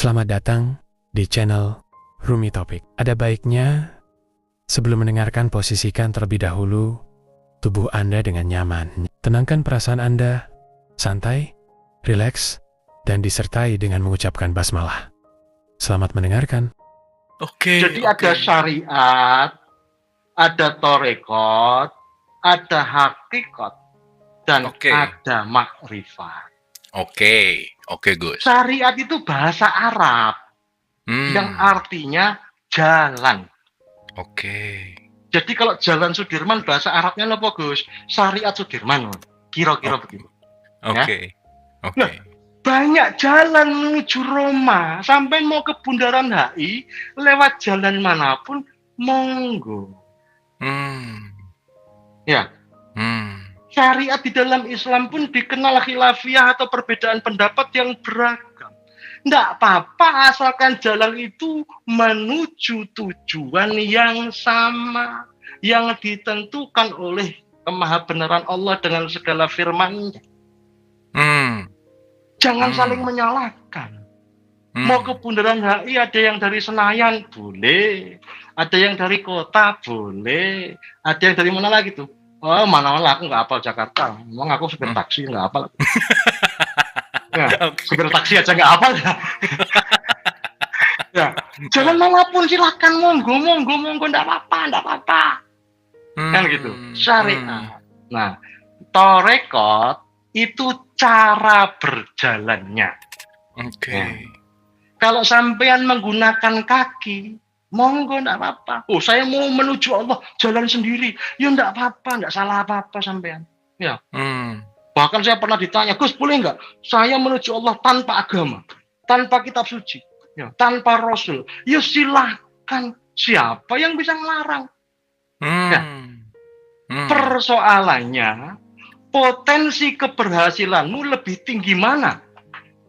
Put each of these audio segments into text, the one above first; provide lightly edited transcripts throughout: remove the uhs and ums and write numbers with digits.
Selamat datang di channel Rumi Topik. Ada baiknya sebelum mendengarkan posisikan terlebih dahulu tubuh Anda dengan nyaman. Tenangkan perasaan Anda, santai, rileks, dan disertai dengan mengucapkan basmalah. Selamat mendengarkan. Jadi ada syariat, ada torekot, ada hakikat, dan ada makrifat. Oke Gus. Syariat itu bahasa Arab yang artinya jalan. Jadi kalau jalan Sudirman bahasa Arabnya apa Gus? Syariat Sudirman. Kira-kira begitu. Nah, banyak jalan menuju Roma. Sampai mau ke Bundaran HI, lewat jalan manapun, monggo. Ya. Syariat di dalam Islam pun dikenal khilafiyah atau perbedaan pendapat yang beragam. Tidak apa-apa asalkan jalan itu menuju tujuan yang sama, yang ditentukan oleh kemahabenaran Allah dengan segala firman-Nya. Jangan saling menyalahkan. Mau ke Bundaran HI ada yang dari Senayan, boleh. Ada yang dari kota, boleh. Ada yang dari mana lagi tuh? Oh, mana-mana aku nggak hafal Jakarta. Emang aku supir taksi nggak hafal. Ya, supir taksi aja nggak hafal ya. Ya, jalan manapun silakan monggo, nggak apa-apa. Kan gitu. Syariat. Nah, torekot itu cara berjalannya. Ya. Kalau sampean menggunakan kaki, monggo enggak apa-apa. Oh, saya mau menuju Allah jalan sendiri. Ya enggak apa-apa, enggak salah apa-apa sampean. Ya. Bahkan saya pernah ditanya, "Gus, boleh enggak saya menuju Allah tanpa agama, tanpa kitab suci, ya, tanpa rasul?" Ya silakan. Siapa yang bisa melarang? Ya. Persoalannya, potensi keberhasilanmu lebih tinggi mana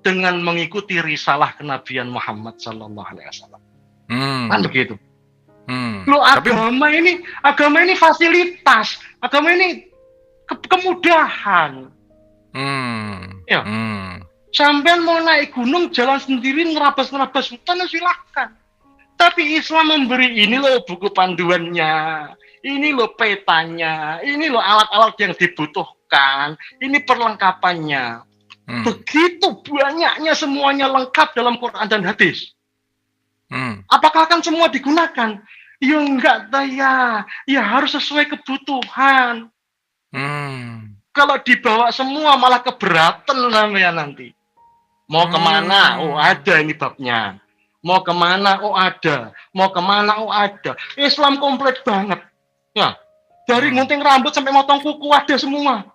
dengan mengikuti risalah kenabian Muhammad sallallahu alaihi wasallam? Kan begitu. Loh, agama ini fasilitas, agama ini kemudahan. Ya. Sampean mau naik gunung jalan sendiri nerabas hutan silahkan. Tapi Islam memberi ini loh buku panduannya, ini loh petanya, ini loh alat-alat yang dibutuhkan, ini perlengkapannya. Begitu banyaknya semuanya lengkap dalam Quran dan hadis. Apakah akan semua digunakan? Ya enggak, ya harus sesuai kebutuhan. Kalau dibawa semua malah keberatan namanya nanti. Mau kemana? Oh ada ini babnya. Mau kemana? Oh ada. Mau kemana? Oh ada. Islam komplit banget. Ya, dari gunting rambut sampai motong kuku ada semua.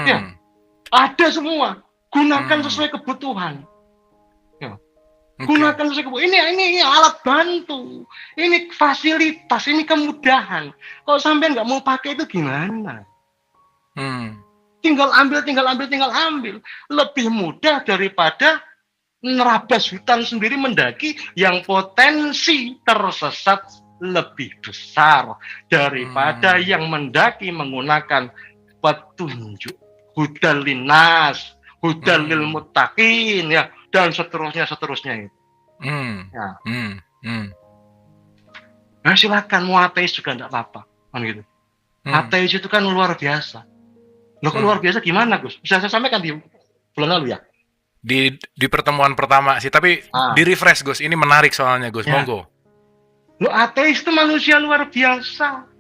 Ya, ada semua. Gunakan sesuai kebutuhan. Ya. Gunakan sesuai kebutuhan. Ini alat bantu. Ini fasilitas. Ini kemudahan. Kalau sampai nggak mau pakai itu gimana? Tinggal ambil. Lebih mudah daripada nerabas hutan sendiri mendaki yang potensi tersesat lebih besar daripada yang mendaki menggunakan petunjuk. Hudal linnas, hudal lil muttaqin, ya, dan seterusnya itu. Ya. Nah, silakan mau ateis juga enggak apa-apa, kan gitu. Ateis itu kan luar biasa. Loh, kok luar biasa gimana, Gus? Bisa saya sampaikan di bulan lalu ya? Di pertemuan pertama sih, tapi di refresh Gus. Ini menarik soalnya Gus, ya. Monggo. Loh, ateis itu manusia luar biasa.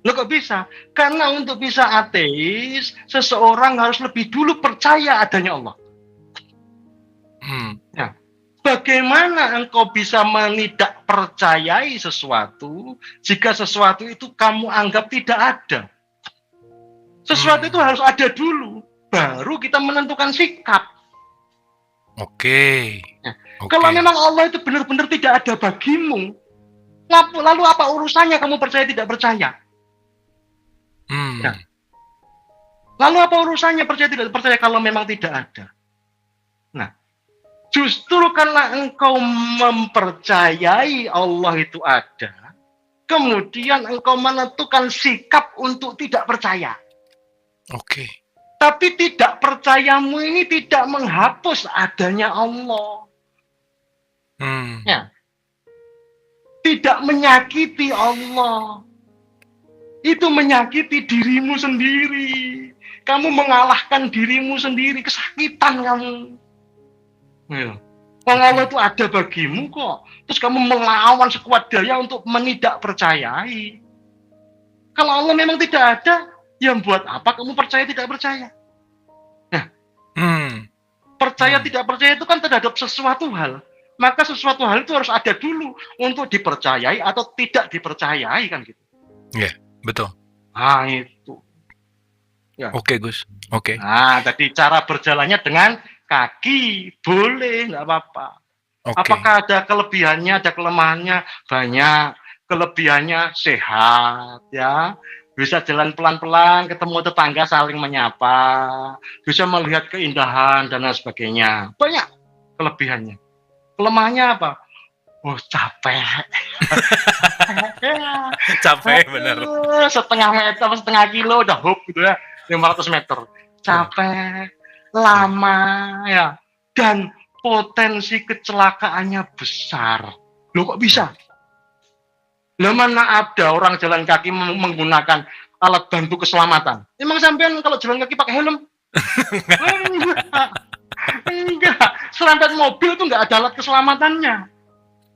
Loh, kok bisa? Karena untuk bisa ateis, seseorang harus lebih dulu percaya adanya Allah. Ya. Bagaimana engkau bisa menidak percayai sesuatu jika sesuatu itu kamu anggap tidak ada? Sesuatu itu harus ada dulu, baru kita menentukan sikap. Ya. Kalau memang Allah itu benar-benar tidak ada bagimu, lalu apa urusannya kamu percaya tidak percaya? Ya. Lalu apa urusannya percaya tidak percaya kalau memang tidak ada? Nah, justru karena engkau mempercayai Allah itu ada, kemudian engkau menentukan sikap untuk tidak percaya. Tapi tidak percayamu ini tidak menghapus adanya Allah. Ya. Tidak menyakiti Allah. Itu menyakiti dirimu sendiri. Kamu mengalahkan dirimu sendiri, kesakitan kamu. Ya. Allah itu ada bagimu kok. Terus kamu melawan sekuat daya untuk tidak percayai. Kalau Allah memang tidak ada, yang buat apa kamu percaya tidak percaya? Nah, percaya tidak percaya itu kan terhadap sesuatu hal. Maka sesuatu hal itu harus ada dulu untuk dipercayai atau tidak dipercayai kan gitu. Iya, betul. Nah itu. Ya. Oke, Gus. Oke. Nah, tadi cara berjalannya dengan kaki, boleh, nggak apa-apa. Apakah ada kelebihannya, ada kelemahannya? Banyak. Kelebihannya sehat, ya. Bisa jalan pelan-pelan, ketemu tetangga saling menyapa, bisa melihat keindahan dan lain sebagainya. Banyak kelebihannya. Kelemahannya apa? Oh, capek. Capek, bener. Setengah meter, setengah kilo udah hop gitu ya, 500 meter. Capek, lama ya, dan potensi kecelakaannya besar. Loh kok bisa? Lah mana ada orang jalan kaki menggunakan alat bantu keselamatan? Emang sampean kalau jalan kaki pakai helm? Enggak. Serempet mobil itu enggak ada alat keselamatannya.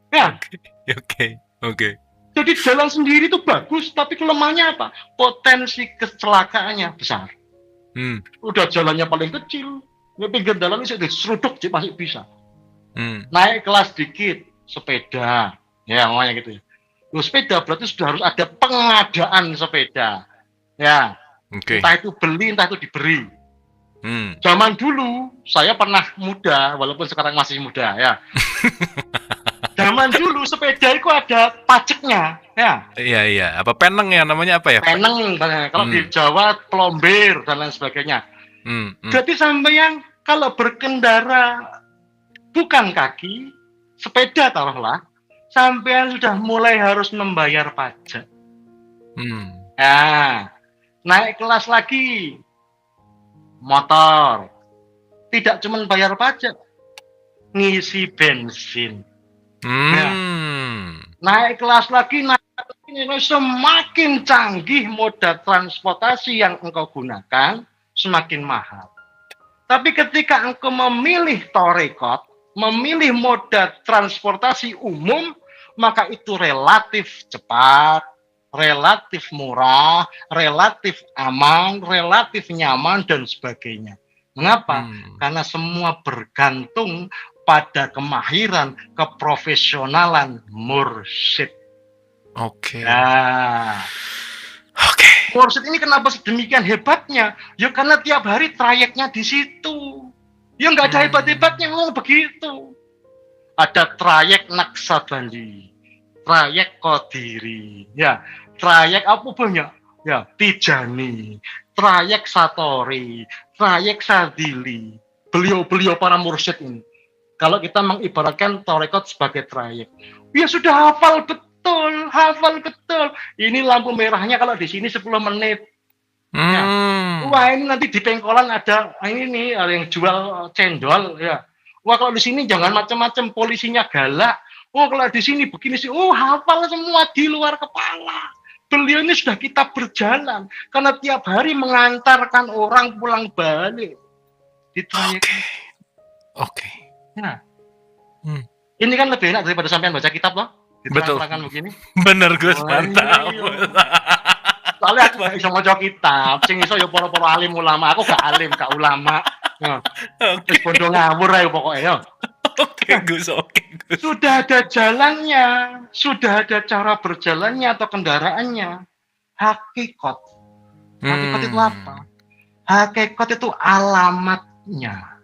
Ya. Oke. Jadi jalan sendiri itu bagus, tapi kelemahannya apa? Potensi kecelakaannya besar. Udah jalannya paling kecil, ya pinggir jalan ini diseruduk masih bisa. Naik kelas dikit, sepeda, ya namanya gitu ya. Loh, sepeda berarti sudah harus ada pengadaan sepeda, ya. Entah itu beli, entah itu diberi. Zaman dulu saya pernah muda, walaupun sekarang masih muda, ya. Zaman dulu sepeda itu ada pajaknya, ya. Iya. Apa peneng ya namanya apa ya? Peneng, kalau di Jawa plombir dan lain sebagainya. Jadi sampeyan kalau berkendara bukan kaki, sepeda taruhlah, sampean sudah mulai harus membayar pajak. Nah, naik kelas lagi, motor, tidak cuma bayar pajak, ngisi bensin. Naik kelas lagi, semakin canggih moda transportasi yang engkau gunakan, semakin mahal. Tapi ketika engkau memilih torekot, memilih moda transportasi umum, maka itu relatif cepat, relatif murah, relatif aman, relatif nyaman, dan sebagainya. Mengapa? Karena semua bergantung pada kemahiran, keprofesionalan mursyid. Mursyid ini kenapa sedemikian hebatnya? Ya karena tiap hari trayeknya di situ. Ya nggak ada hebat-hebatnya, begitu. Ada trayek Naksabandi, trayek Qadiri, ya, trayek apa banyak? Ya, Tijani, trayek Satori, trayek Sadili. Beliau-beliau para mursyid ini. Kalau kita mengibaratkan torekot sebagai trayek, ya sudah hafal betul. Ini lampu merahnya kalau di sini 10 menit. Ya. Wah, ini nanti di pengkolan ada ini ada yang jual cendol ya. Wah, kalau di sini jangan macam-macam, polisinya galak. Oh, kalau di sini begini sih. Oh, hafal semua di luar kepala. Beliau ini sudah kita berjalan karena tiap hari mengantarkan orang pulang balik di trayek. Nah, ini kan lebih enak daripada sampean baca kitab loh. Betul. Begini. Bener Gus, mantap. Soalnya aku gak bisa maca kitab, sing iso ya para-para alim ulama. Aku gak alim, gak ulama. Wis bondo ngawur ae pokoke ya. Oke Gus. Sudah ada jalannya, sudah ada cara berjalannya atau kendaraannya. Hakikat. Hakikat itu apa? Hakikat itu alamatnya.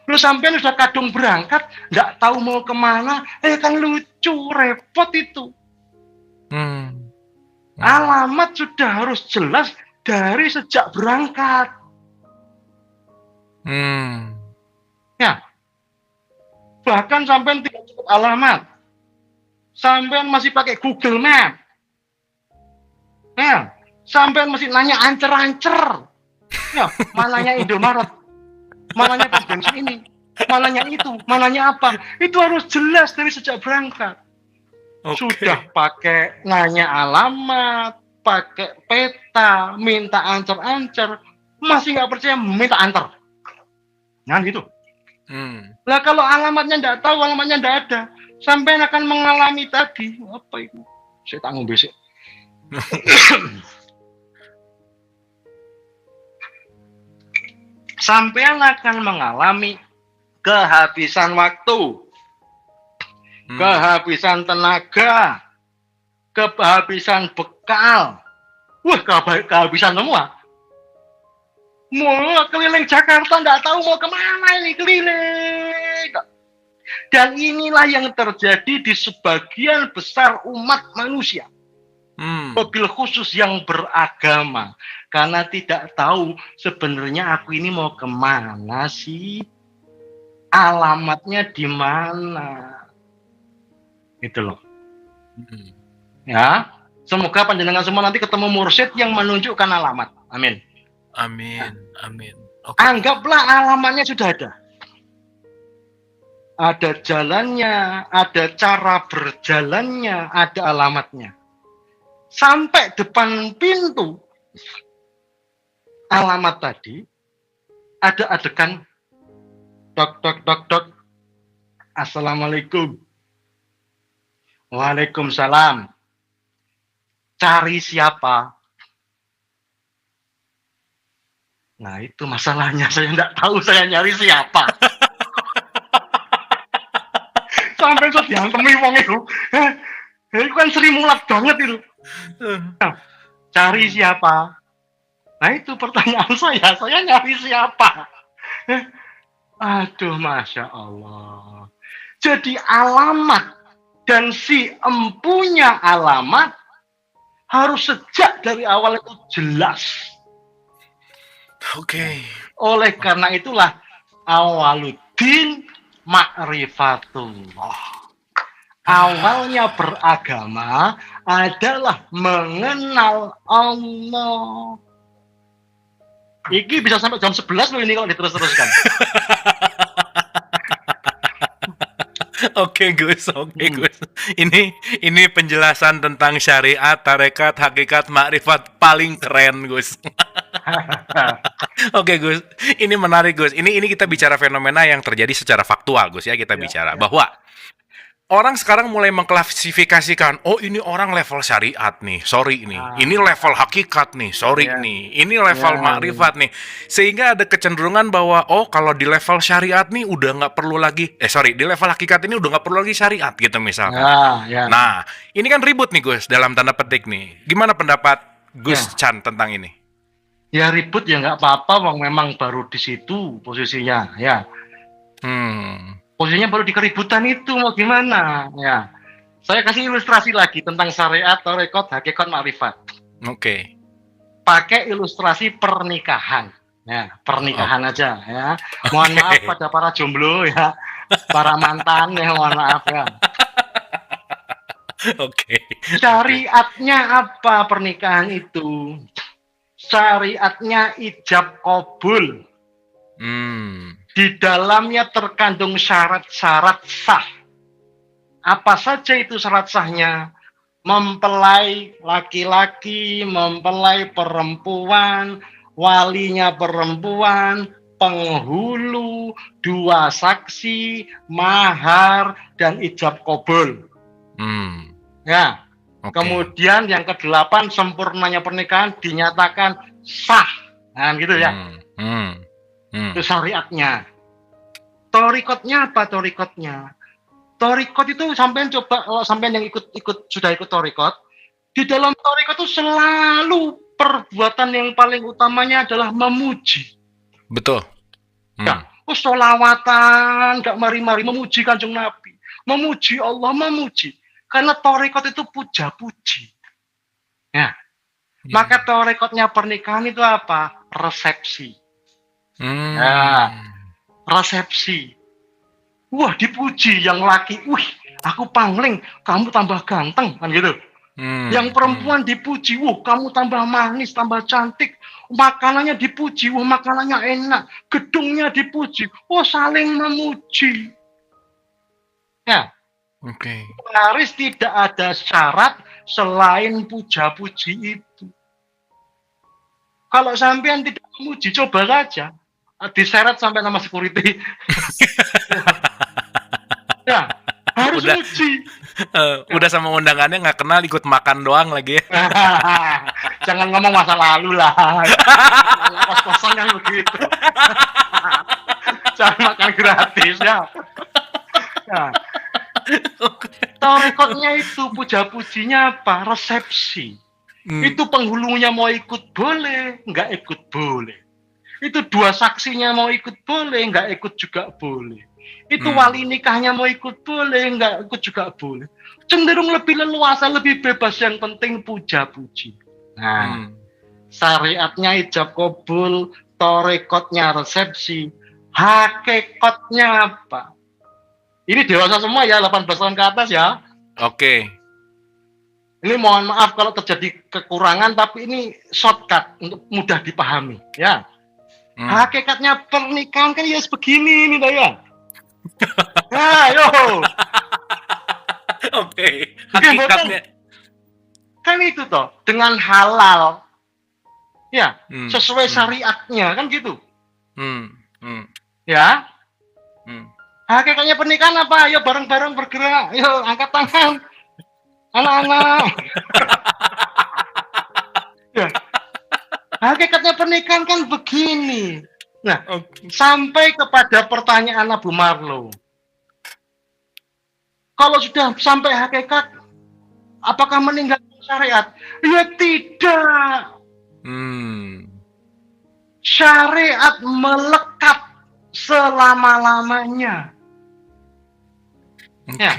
Lu sampean sudah kadung berangkat, nggak tahu mau kemana, kan lucu, repot itu. Alamat sudah harus jelas dari sejak berangkat. Ya, bahkan sampean tidak cukup alamat, sampean masih pakai Google Map. Ya, sampean masih nanya ancer-ancer. Ya, mananya Indomaret, mananya pom bensin ini. mananya itu, mananya apa. Itu harus jelas dari sejak berangkat. Sudah pakai nanya alamat, pakai peta, minta ancer-ancer, masih nggak percaya, minta antar. Nah gitu. Lah kalau alamatnya nggak tahu, alamatnya nggak ada, sampai akan mengalami tadi apa itu? Saya tak ngombe sih. Sampean akan mengalami kehabisan waktu, kehabisan tenaga, kehabisan bekal. Wah, kehabisan semua. Mau keliling Jakarta nggak tahu mau kemana ini keliling. Dan inilah yang terjadi di sebagian besar umat manusia. Mobil khusus yang beragama. Karena tidak tahu sebenarnya aku ini mau kemana sih. Alamatnya di mana. Gitu loh. Ya, semoga panjenengan semua nanti ketemu mursyid yang menunjukkan alamat. Amin. Amin. Amin. Okay. Anggaplah alamatnya sudah ada. Ada jalannya, ada cara berjalannya, ada alamatnya. Sampai depan pintu alamat tadi, ada adegan dok dok dok dok. Assalamualaikum. Waalaikumsalam. Cari siapa? Nah itu masalahnya, saya tidak tahu saya nyari siapa. Sampai so diantemi wong itu. Itu kan Sri Mulat banget itu. Nah, cari siapa? Nah itu pertanyaan saya nyari siapa? Aduh, Masya Allah. Jadi alamat dan si empunya alamat harus sejak dari awal itu jelas. Oke. Oleh karena itulah awaluddin ma'rifatullah. Awalnya beragama adalah mengenal Allah. Iki bisa sampai jam 11 loh ini kalau diterus-teruskan. Oke Gus. Ini penjelasan tentang syariat, tarekat, hakikat, makrifat paling keren Gus. Oke Gus, ini menarik Gus. Ini kita bicara fenomena yang terjadi secara faktual Gus ya, kita bicara bahwa orang sekarang mulai mengklasifikasikan, oh ini orang level syariat nih, sorry nih. Ini level hakikat nih, sorry nih. Ini level makrifat nih. Sehingga ada kecenderungan bahwa, oh kalau di level syariat nih udah nggak perlu lagi, di level hakikat ini udah nggak perlu lagi syariat gitu misalkan. Nah, ini kan ribut nih Gus, dalam tanda petik nih. Gimana pendapat Gus Chan tentang ini? Ya ribut ya nggak apa-apa, wong memang baru di situ posisinya, ya. Posisinya baru di keributan itu, mau gimana? Ya, saya kasih ilustrasi lagi tentang syariat, tarekat, hakikat, makrifat. Oke. Pakai ilustrasi pernikahan. Ya, pernikahan aja. Ya, mohon maaf pada para jomblo ya, para mantan ya, mohon maaf ya. Oke. Syariatnya apa pernikahan itu? Syariatnya ijab qabul. Di dalamnya terkandung syarat-syarat sah. Apa saja itu syarat sahnya? Mempelai laki-laki, mempelai perempuan, walinya perempuan, penghulu, 2 saksi, mahar, dan ijab qabul. Ya. Okay. Kemudian yang ke-8, sempurnanya pernikahan dinyatakan sah. Nah, gitu ya. Itu syariatnya. Torikotnya apa torikotnya? Torikot itu sampean coba, kalau sampean yang sudah ikut torikot, di dalam torikot itu selalu perbuatan yang paling utamanya adalah memuji. Betul. Ya, sholawatan, gak mari-mari memuji Kanjeng Nabi, memuji Allah, memuji. Karena torikot itu puja-puji. Ya. Maka torikotnya pernikahan itu apa? Resepsi. Ya, resepsi. Wah, dipuji yang laki. Wih, aku pangling, kamu tambah ganteng, kan gitu. Yang perempuan dipuji, kamu tambah manis, tambah cantik. Makanannya dipuji, makanannya enak. Gedungnya dipuji, saling memuji. Ya. Oke. Laris tidak ada syarat selain puja-puji itu. Kalau sampean tidak memuji, coba saja. Diseret sampai nama security. Ya, harus muji. Udah sama undangannya nggak kenal, ikut makan doang lagi ya. Jangan ngomong masa lalu lah. Kos-kosan kan begitu. Jangan makan gratis ya. Torekotnya itu puja-pujinya apa? Resepsi. Itu penghulunya mau ikut boleh, nggak ikut boleh. Itu dua saksinya mau ikut boleh, nggak ikut juga boleh. Itu wali nikahnya mau ikut boleh, nggak ikut juga boleh. Cenderung lebih leluasa, lebih bebas. Yang penting puja-puji. Nah, syariatnya ijab kabul, torekotnya resepsi, hakikatnya apa? Ini dewasa semua ya, 18 tahun ke atas ya. Oke. Ini mohon maaf kalau terjadi kekurangan, tapi ini shortcut untuk mudah dipahami ya. Hakikatnya pernikahan kan ya begini ini ya. Nah, yo. Oke. Hakikatnya kan itu toh, dengan halal. Ya, sesuai syariatnya kan gitu. Ya. Hakikatnya pernikahan apa? Ayo bareng-bareng bergerak. Ayo angkat tangan. Anak-anak. Ya. Hakikatnya pernikahan kan begini. Nah, sampai kepada pertanyaan Abu Marlo. Kalau sudah sampai hakikat, apakah meninggalkan syariat? Ya tidak. Syariat melekat selama-lamanya. Ya.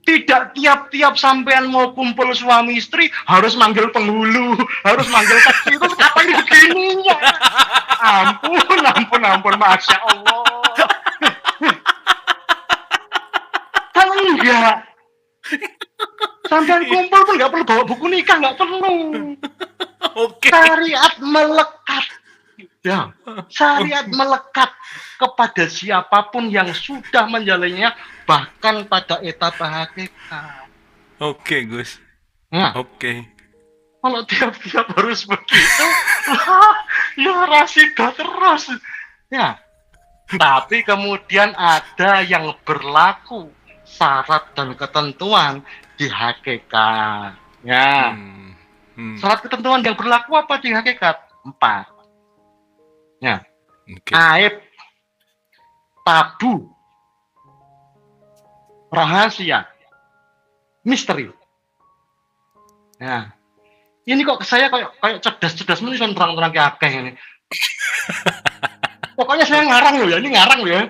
Tidak tiap-tiap sampean mau kumpul suami istri harus manggil penghulu, harus manggil saksi. Itu apa ini begininya? Ampun, Masya Allah. Kan enggak. Sampean kumpul pun nggak perlu bawa buku nikah, nggak perlu. Syariat melekat. Ya, syariat melekat kepada siapapun yang sudah menjalannya, bahkan pada etapa hakikat. Oke, Gus. Nah, oke. Kalau tiap-tiap harus begitu, ya rasida terus. Ya, tapi kemudian ada yang berlaku syarat dan ketentuan di hakikat. Ya, syarat ketentuan yang berlaku apa di hakikat? 4. Ya, aib, tabu, rahasia, misteri. Nah, ini kok saya kayak cerdas-cerdas menulisan terang-terang kayak akeh ini. Pokoknya saya ngarang loh ya, ini ngarang loh ya.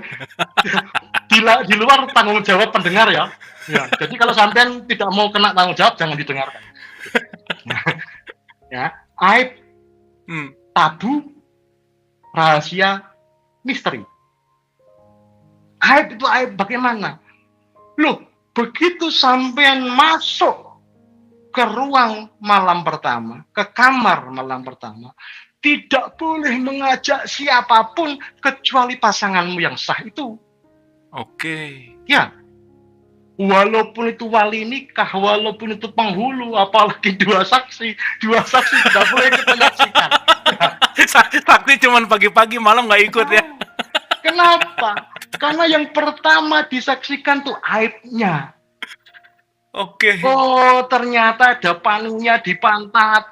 Di luar tanggung jawab pendengar ya. Ya, jadi kalau sampean tidak mau kena tanggung jawab jangan didengarkan. Ya, aib, tabu, rahasia, misteri. Aib itu aib bagaimana? Loh, begitu sampean masuk ke ruang malam pertama, ke kamar malam pertama, tidak boleh mengajak siapapun kecuali pasanganmu yang sah itu. Oke. Ya. Walaupun itu wali nikah, walaupun itu penghulu, apalagi dua saksi tidak boleh kita menyaksikan. Saksi cuma pagi-pagi, malam nggak ikut ya. Kenapa? Karena yang pertama disaksikan tuh aibnya. Oke. Oh, ternyata ada panunya di pantat.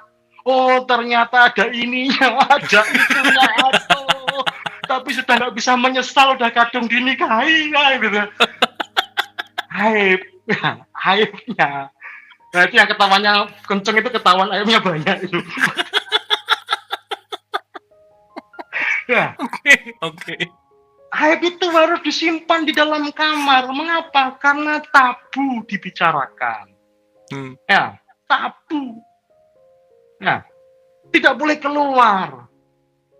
Oh, ternyata ada ininya, ada itunya. Aduh. Tapi sudah nggak bisa menyesal, udah kadung dinikahi, gitu. Aibnya. Nah, itu yang ketawanya kenceng itu ketahuan aibnya banyak itu. Ya. Oke. Aib itu harus disimpan di dalam kamar. Mengapa? Karena tabu dibicarakan. Ya, tabu. Nah, tidak boleh keluar.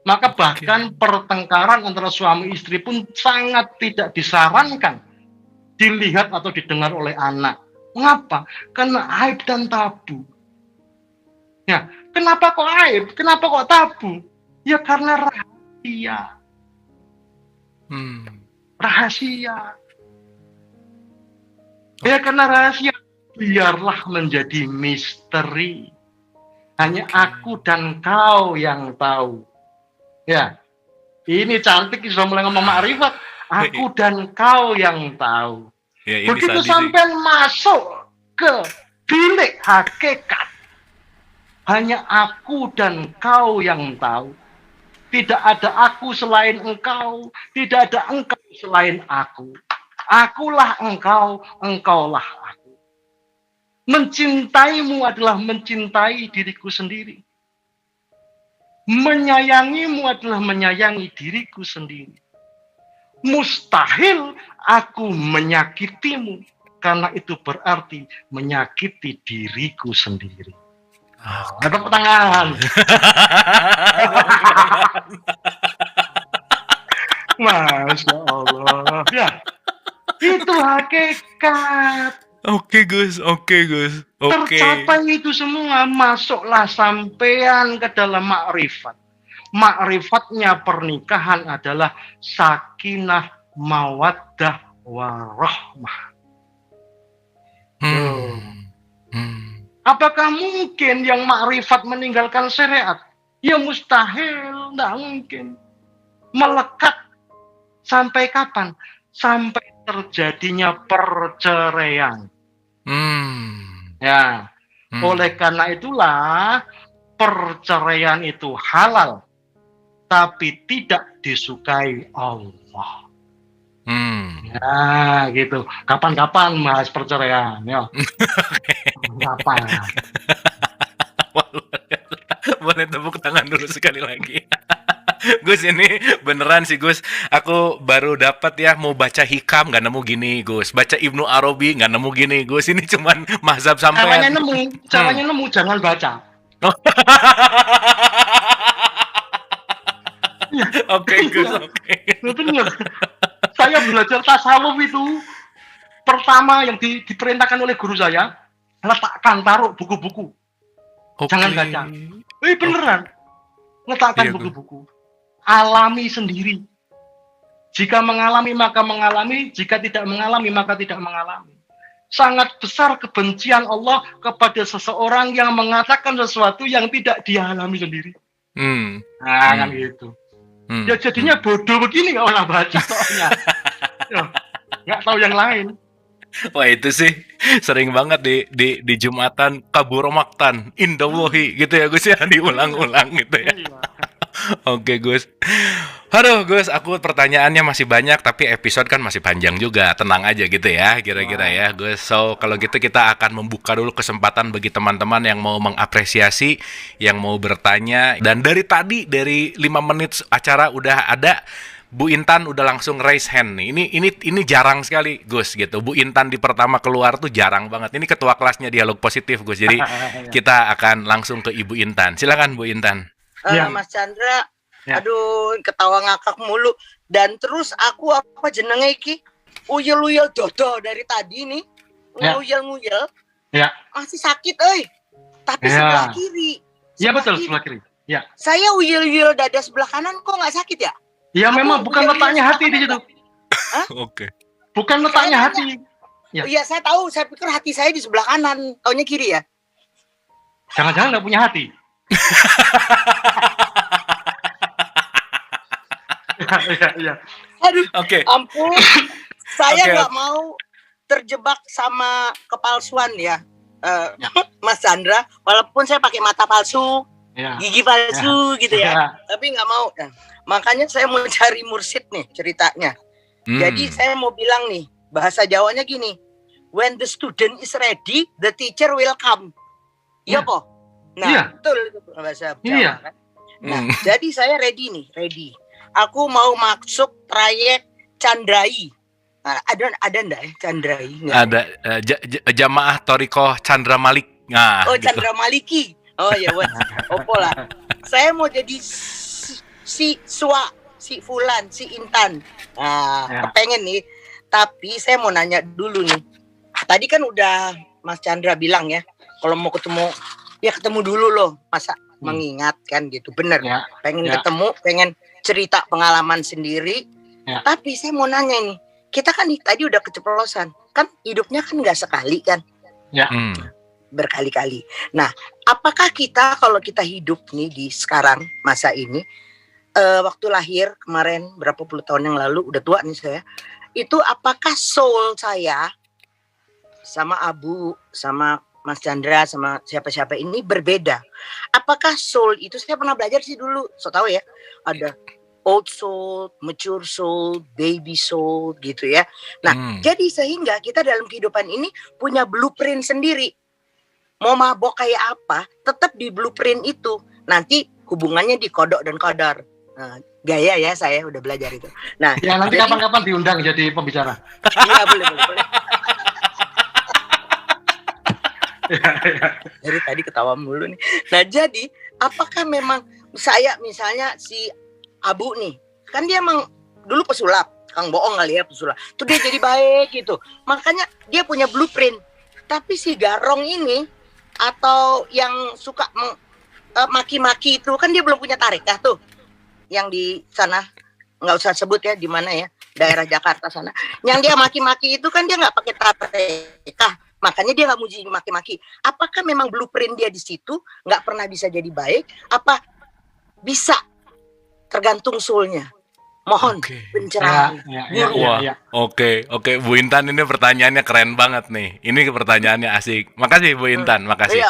Maka bahkan pertengkaran antara suami istri pun sangat tidak disarankan dilihat atau didengar oleh anak. Mengapa? Karena aib dan tabu. Ya, kenapa kok aib? Kenapa kok tabu? Ya karena rahasia. Rahasia. Ya karena rahasia. Biarlah menjadi misteri. Hanya aku dan kau yang tahu. Ya, ini cantik sudah mulai ngomong makrifat. Aku dan kau yang tahu. Ya, begitu sampai masuk ke bilik hakikat, hanya aku dan kau yang tahu. Tidak ada aku selain engkau, tidak ada engkau selain aku. Akulah engkau, engkaulah aku. Mencintaimu adalah mencintai diriku sendiri. Menyayangimu adalah menyayangi diriku sendiri. Mustahil aku menyakitimu, karena itu berarti menyakiti diriku sendiri. Tepuk tangan. Masya Allah. Ya, itu hakikat. Oke Gus. Tercapai itu semua, masuklah sampean ke dalam makrifat. Makrifatnya pernikahan adalah sakinah, mawaddah, warahmah. Apakah mungkin yang makrifat meninggalkan syariat? Ya mustahil, tidak mungkin. Melekat sampai kapan? Sampai terjadinya perceraian. Ya, oleh karena itulah perceraian itu halal, tapi tidak disukai Allah. Ya, gitu. Kapan-kapan bahas perceraian, ya. Kapan? Boleh tepuk tangan dulu sekali lagi. Gus, ini beneran sih Gus. Aku baru dapat ya, mau baca hikam nggak nemu gini Gus. Baca Ibnu Arabi nggak nemu gini Gus. Ini cuman mazhab sampean. Caranya nemu, jangan baca. Oke Gus, oke. Benar. Saya belajar tasawuf itu pertama yang diperintahkan oleh guru saya, letakkan, taruh buku-buku. Jangan baca. Beneran. Letakkan buku-buku. Alami sendiri. Jika mengalami maka mengalami, jika tidak mengalami maka tidak mengalami. Sangat besar kebencian Allah kepada seseorang yang mengatakan sesuatu yang tidak dia alami sendiri. Kan gitu. Ya jadinya bodoh begini nggak pernah baca soalnya. Ya, nggak tahu yang lain. Wah itu sih sering banget di Jumatan kabur maktan indawahi gitu ya Gus ya, diulang-ulang gitu ya. Oke Gus. Aduh Gus, aku pertanyaannya masih banyak tapi episode kan masih panjang juga. Tenang aja gitu ya, kira-kira ya Gus. So kalau gitu kita akan membuka dulu kesempatan bagi teman-teman yang mau mengapresiasi, yang mau bertanya. Dan dari tadi, dari 5 menit acara udah ada Bu Intan udah langsung raise hand nih. Ini jarang sekali Gus gitu. Bu Intan di pertama keluar tuh jarang banget. Ini ketua kelasnya Dialog Positif Gus. Jadi kita akan langsung ke Ibu Intan. Silakan Bu Intan. Mas Chandra, aduh ketawa ngakak mulu. Dan terus aku apa jenenge iki? Uyel-uyel dodo dari tadi nih. Nguyel-nguyel. Ya. Masih sakit tapi sebelah kiri. Iya betul, sebelah kiri. Ya. Saya uyel-uyel dada sebelah kanan kok nggak sakit ya? Ya memang bukan letaknya hati di situ. Oke. Bukan letaknya hati. Iya, saya tahu. Saya pikir hati saya di sebelah kanan. Taunya kiri ya? Jangan-jangan nggak punya hati. Iya. Aduh, Oke. ampun. Saya nggak mau terjebak sama kepalsuan ya, Mas Chandra. Walaupun saya pakai mata palsu, gigi palsu gitu ya. Tapi nggak mau. Makanya saya mau cari mursyid nih ceritanya. Jadi saya mau bilang nih, bahasa Jawanya gini. When the student is ready, the teacher will come. Iya po? Nah, betul itu bahasa Jawa kan. Nah, jadi saya ready nih, ready. Aku mau masuk trayek Chandrai. Nah, ada enggak ya Chandrai? Ada jamaah Thariqah Chandra Malik. Nah, gitu. Chandra Maliki. Oh ya, opo lah. Saya mau jadi si Fulan, si Intan. Kepengen nih. Tapi saya mau nanya dulu nih. tadi kan udah Mas Chandra bilang ya, kalau mau ketemu, ya ketemu dulu loh, masa mengingatkan gitu, bener. Ya. Pengen ketemu, pengen cerita pengalaman sendiri. Ya. Tapi saya mau nanya ini, kita kan tadi udah keceplosan, kan hidupnya kan nggak sekali kan? Ya. Berkali-kali. Nah, apakah kita kalau kita hidup nih di sekarang masa ini, waktu lahir kemarin berapa puluh tahun yang lalu, udah tua nih saya, itu apakah soul saya sama Abu, sama Mas Chandra, sama siapa-siapa ini berbeda? Apakah soul itu, saya pernah belajar sih dulu, so tahu ya, ada old soul, mature soul, baby soul gitu ya. Nah, jadi sehingga kita dalam kehidupan ini punya blueprint sendiri. Mau mabok kayak apa, tetap di blueprint itu. Nanti hubungannya di kodok dan kodar. Nah, gaya ya, saya udah belajar itu. Nah, ya nanti kapan-kapan diundang jadi pembicara. Iya, boleh. Dari tadi ketawa mulu nih. Nah, jadi apakah memang saya misalnya si Abu nih, kan dia emang dulu pesulap, Kang bohong kali ya pesulap. Tuh dia jadi baik gitu. Makanya dia punya blueprint. Tapi si Garong ini atau yang suka maki-maki itu kan dia belum punya tarekah tuh. Yang di sana nggak usah sebut ya di mana ya, daerah Jakarta sana. Yang dia maki-maki itu kan dia nggak pakai tarekah. Makanya dia nggak muji maki-maki. Apakah memang blueprint dia di situ nggak pernah bisa jadi baik? Apa bisa? Tergantung soulnya. Mohon pencerahan. Oke, Bu Intan, ini pertanyaannya keren banget nih. Ini pertanyaannya asik. Makasih Bu Intan, makasih.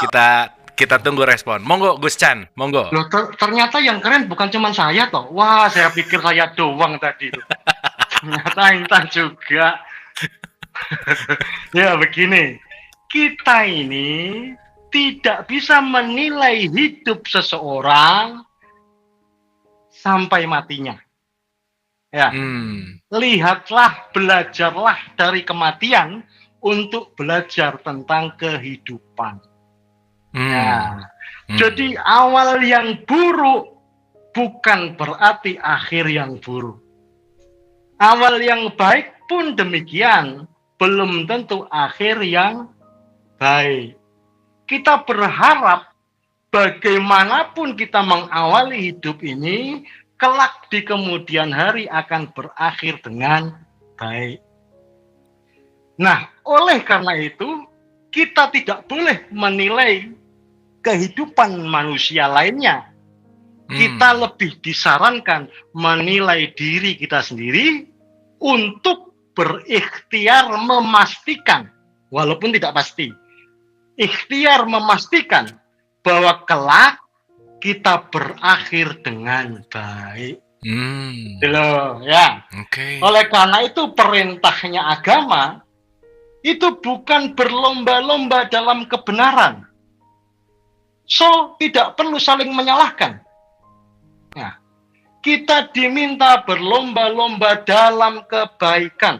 Kita tunggu respon. Monggo Gus Chan, monggo. Loh, ternyata yang keren bukan cuma saya toh. Wah, saya pikir saya doang tadi. Ternyata Intan juga. Ya begini, kita ini tidak bisa menilai hidup seseorang sampai matinya. Ya, lihatlah, belajarlah dari kematian untuk belajar tentang kehidupan. Ya, jadi awal yang buruk bukan berarti akhir yang buruk. Awal yang baik pun demikian, belum tentu akhir yang baik. Kita berharap bagaimanapun kita mengawali hidup ini, kelak di kemudian hari akan berakhir dengan baik. Nah, oleh karena itu, kita tidak boleh menilai kehidupan manusia lainnya. Kita lebih disarankan menilai diri kita sendiri untuk berikhtiar memastikan, walaupun tidak pasti, ikhtiar memastikan bahwa kelak kita berakhir dengan baik. Loh, ya. Oleh karena itu perintahnya agama itu bukan berlomba-lomba dalam kebenaran. So, tidak perlu saling menyalahkan. Nah, kita diminta berlomba-lomba dalam kebaikan.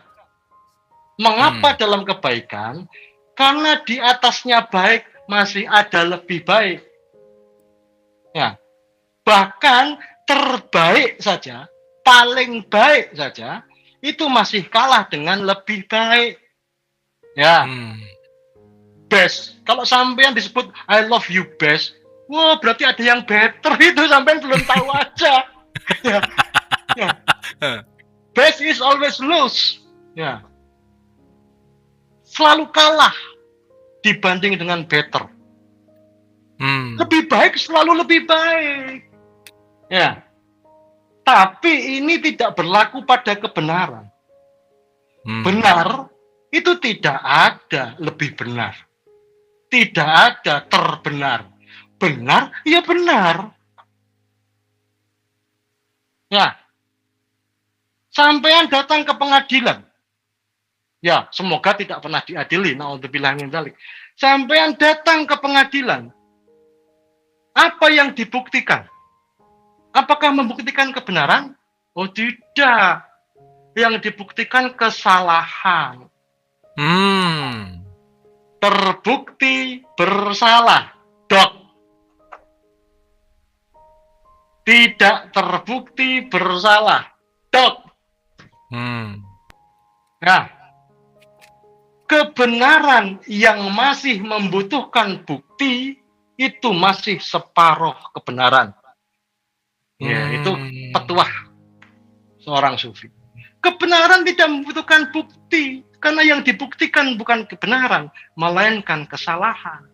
Mengapa dalam kebaikan? Karena di atasnya baik masih ada lebih baik. Ya, bahkan terbaik saja, paling baik saja, itu masih kalah dengan lebih baik. Ya, best. Kalau sampean disebut I love you best, wah berarti ada yang better, itu sampean belum tahu aja. Ya. Best is always lose. Ya, selalu kalah dibanding dengan better. Lebih baik selalu lebih baik. Ya. Tapi ini tidak berlaku pada kebenaran. Benar itu tidak ada lebih benar. Tidak ada terbenar. Benar, ya benar. Ya. Sampean datang ke pengadilan. Ya, semoga tidak pernah diadili. Naudzubillah min dzalik. Sampean datang ke pengadilan. Apa yang dibuktikan? Apakah membuktikan kebenaran? Oh tidak. Yang dibuktikan kesalahan. Terbukti bersalah. Dot. Tidak terbukti bersalah. Dot. Nah, kebenaran yang masih membutuhkan bukti itu masih separuh kebenaran. Ya, itu petuah seorang sufi. Kebenaran tidak membutuhkan bukti, karena yang dibuktikan bukan kebenaran, melainkan kesalahan.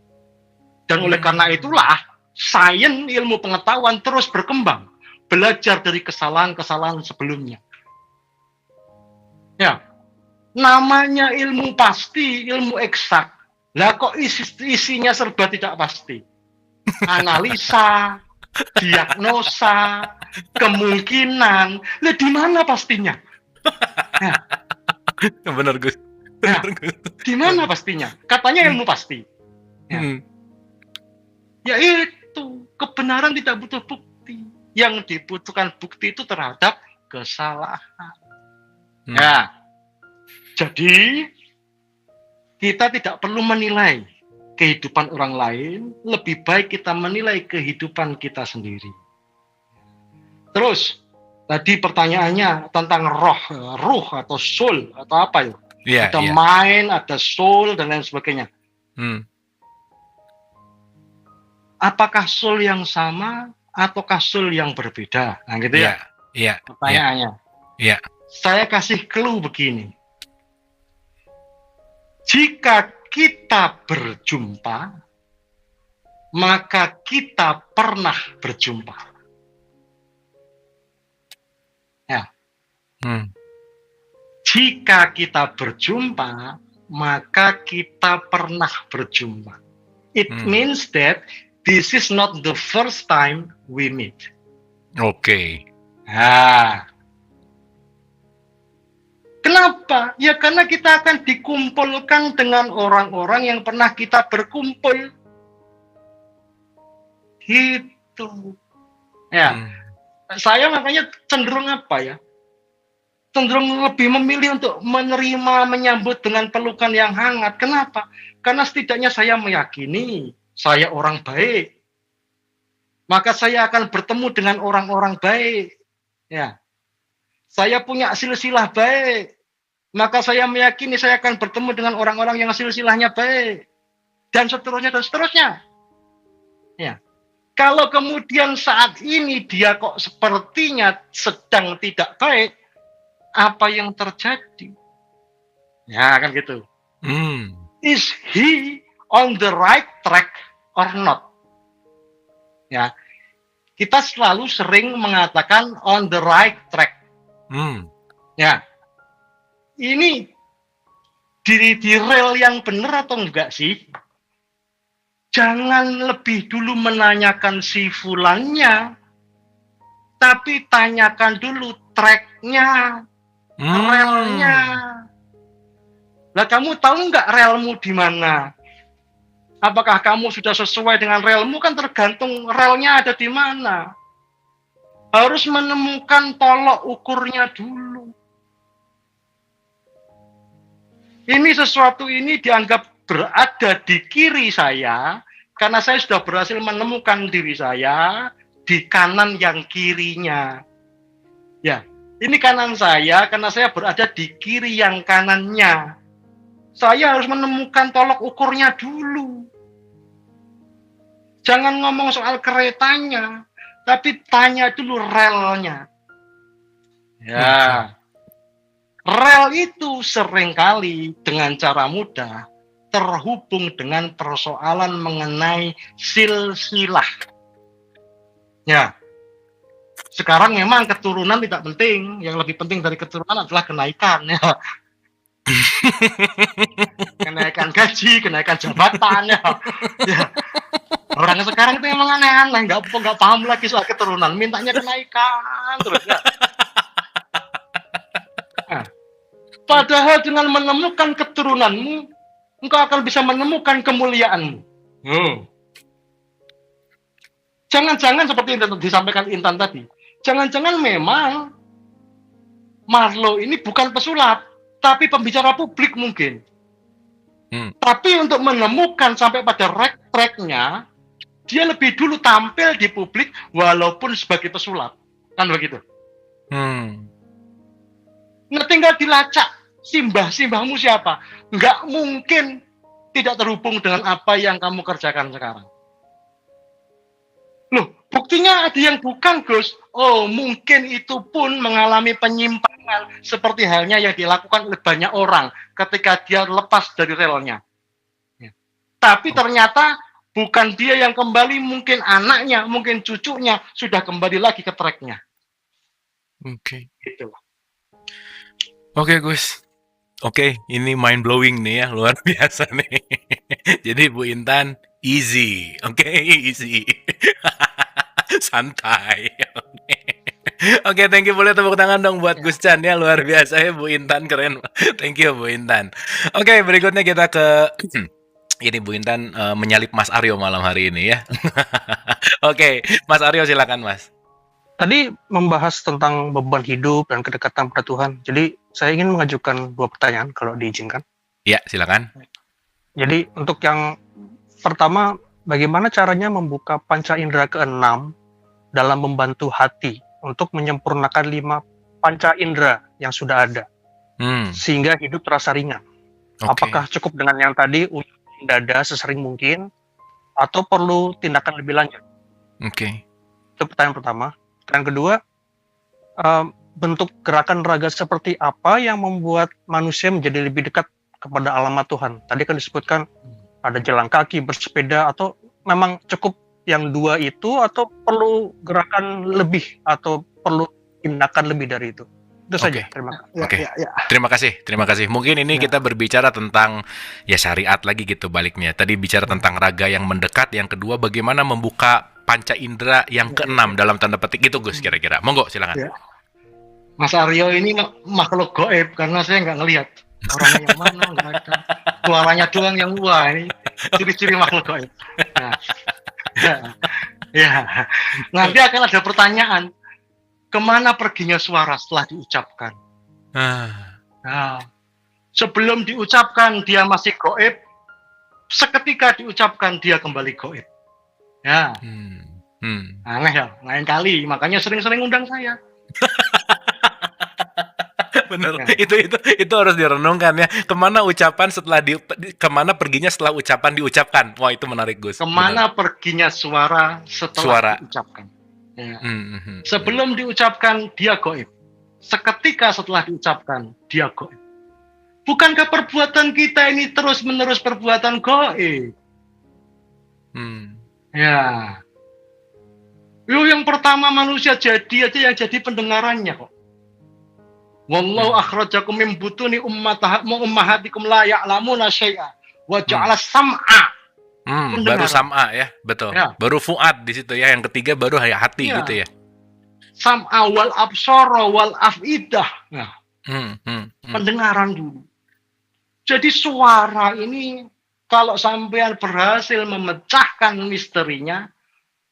Dan oleh karena itulah, sains ilmu pengetahuan terus berkembang, belajar dari kesalahan-kesalahan sebelumnya. Ya, namanya ilmu pasti, ilmu eksak. Lah kok isinya serba tidak pasti? Analisa, diagnosa, kemungkinan. Lah di mana pastinya? Nah, benar Gus. Di mana pastinya? Katanya ilmu pasti. Ya itu, kebenaran tidak butuh bukti. Yang dibutuhkan bukti itu terhadap kesalahan. Ya, jadi kita tidak perlu menilai kehidupan orang lain, lebih baik kita menilai kehidupan kita sendiri. Terus, tadi pertanyaannya tentang ruh atau soul atau apa ya? Ada mind, ada soul dan lain sebagainya. Apakah soul yang sama ataukah soul yang berbeda? Nah, gitu ya. Iya. Pertanyaannya. Iya. Saya kasih clue begini. Jika kita berjumpa, maka kita pernah berjumpa. Ya. Jika kita berjumpa, maka kita pernah berjumpa. It means that this is not the first time we meet. Oke. Nah, kenapa? Ya karena kita akan dikumpulkan dengan orang-orang yang pernah kita berkumpul. Gitu. Ya. Saya makanya cenderung apa ya? Cenderung lebih memilih untuk menerima, menyambut dengan pelukan yang hangat. Kenapa? Karena setidaknya saya meyakini saya orang baik. Maka saya akan bertemu dengan orang-orang baik. Ya. Saya punya silsilah baik. Maka saya meyakini saya akan bertemu dengan orang-orang yang silsilahnya baik. Dan seterusnya dan seterusnya. Ya. Kalau kemudian saat ini dia kok sepertinya sedang tidak baik, apa yang terjadi? Ya, kan gitu. Is he on the right track or not? Ya, kita selalu sering mengatakan on the right track. Ya, ini di rel yang benar atau enggak sih? Jangan lebih dulu menanyakan si fulannya, tapi tanyakan dulu tracknya, relnya. Lah kamu tahu nggak relmu di mana? Apakah kamu sudah sesuai dengan relmu? Kan tergantung relnya ada di mana. Harus menemukan tolok ukurnya dulu. Ini sesuatu ini dianggap berada di kiri saya karena saya sudah berhasil menemukan diri saya di kanan yang kirinya. Ya, ini kanan saya karena saya berada di kiri yang kanannya. Saya harus menemukan tolok ukurnya dulu. Jangan ngomong soal keretanya, tapi tanya dulu relnya. Ya, rel itu seringkali dengan cara mudah terhubung dengan persoalan mengenai silsilah. Ya, sekarang memang keturunan tidak penting. Yang lebih penting dari keturunan adalah kenaikan. Ya. Kenaikan gaji, kenaikan jabatan. Ya. Ya. Orang sekarang itu memang aneh-aneh, nggak paham lagi soal keturunan, mintanya kenaikan terus. Ya. Nah, padahal dengan menemukan keturunanmu, engkau akan bisa menemukan kemuliaanmu. Jangan-jangan seperti yang disampaikan Intan tadi, jangan-jangan memang Marlow ini bukan pesulap, tapi pembicara publik mungkin. Tapi untuk menemukan sampai pada track-tracknya, dia lebih dulu tampil di publik walaupun sebagai pesulap. Kan begitu? Nah, tinggal dilacak simbahmu siapa? Nggak mungkin tidak terhubung dengan apa yang kamu kerjakan sekarang. Loh, buktinya ada yang bukan, Gus. Oh, mungkin itu pun mengalami penyimpangan seperti halnya yang dilakukan oleh banyak orang ketika dia lepas dari relnya. Ya. Tapi ternyata bukan dia yang kembali, mungkin anaknya, mungkin cucunya sudah kembali lagi ke tracknya. Oke. Gitu. Oke, Gus. Oke, ini mind blowing nih ya, luar biasa nih. Jadi Bu Intan, easy. Oke, easy. Santai. Oke, thank you, boleh tepuk tangan dong buat Gus Chan ya, luar biasa ya Bu Intan, keren. Thank you Bu Intan. Oke, berikutnya kita ke ini Bu Intan menyalip Mas Aryo malam hari ini ya. Oke, Mas Aryo silakan Mas. Tadi membahas tentang beban hidup dan kedekatan pada Tuhan. Jadi saya ingin mengajukan 2 pertanyaan kalau diizinkan. Ya, silakan. Jadi untuk yang pertama, bagaimana caranya membuka panca indera ke-6 dalam membantu hati untuk menyempurnakan 5 panca indera yang sudah ada, sehingga hidup terasa ringan. Okay. Apakah cukup dengan yang tadi, dada sesering mungkin, atau perlu tindakan lebih lanjut? Oke. Itu pertanyaan pertama. Yang kedua, bentuk gerakan raga seperti apa yang membuat manusia menjadi lebih dekat kepada alamat Tuhan? Tadi kan disebutkan ada jalan kaki, bersepeda, atau memang cukup yang 2 itu, atau perlu gerakan lebih, atau perlu tindakan lebih dari itu? Itu saja. Terima kasih. Terima kasih. Mungkin ini kita berbicara tentang ya syariat lagi gitu baliknya. Tadi bicara tentang raga yang mendekat, yang kedua bagaimana membuka panca indera yang ke-6 dalam tanda petik itu Gus kira-kira. Monggo silakan. Ya. Mas Aryo ini makhluk gaib karena saya nggak ngelihat orangnya yang mana, nggak ada. Suaranya doang yang wah, ini ciri-ciri makhluk gaib. Nah, ya. Nanti akan ada pertanyaan, kemana perginya suara setelah diucapkan? Nah, sebelum diucapkan dia masih gaib, seketika diucapkan dia kembali gaib. Ya, aneh ya, lain kali, makanya sering-sering undang saya. Bener, ya. itu harus direnungkan ya. Kemana ucapan kemana perginya setelah ucapan diucapkan? Wah itu menarik Gus. Kemana perginya suara setelah diucapkan? Ya. Sebelum diucapkan dia gaib, seketika setelah diucapkan dia gaib. Bukankah perbuatan kita ini terus-menerus perbuatan gaib? Ya, yang pertama manusia jadi aja yang jadi pendengarannya kok. Wallahu akhrajakum min butuni ummahatikum la ya'lamuna syai'a wa ja'ala sam'a. Baru sam'a ya, betul. Ya. Baru fuad di situ ya, yang ketiga baru hati gitu ya. Sam'a wal absara wal afidah. Nah, pendengaran dulu. Jadi suara ini kalau sampean berhasil memecahkan misterinya,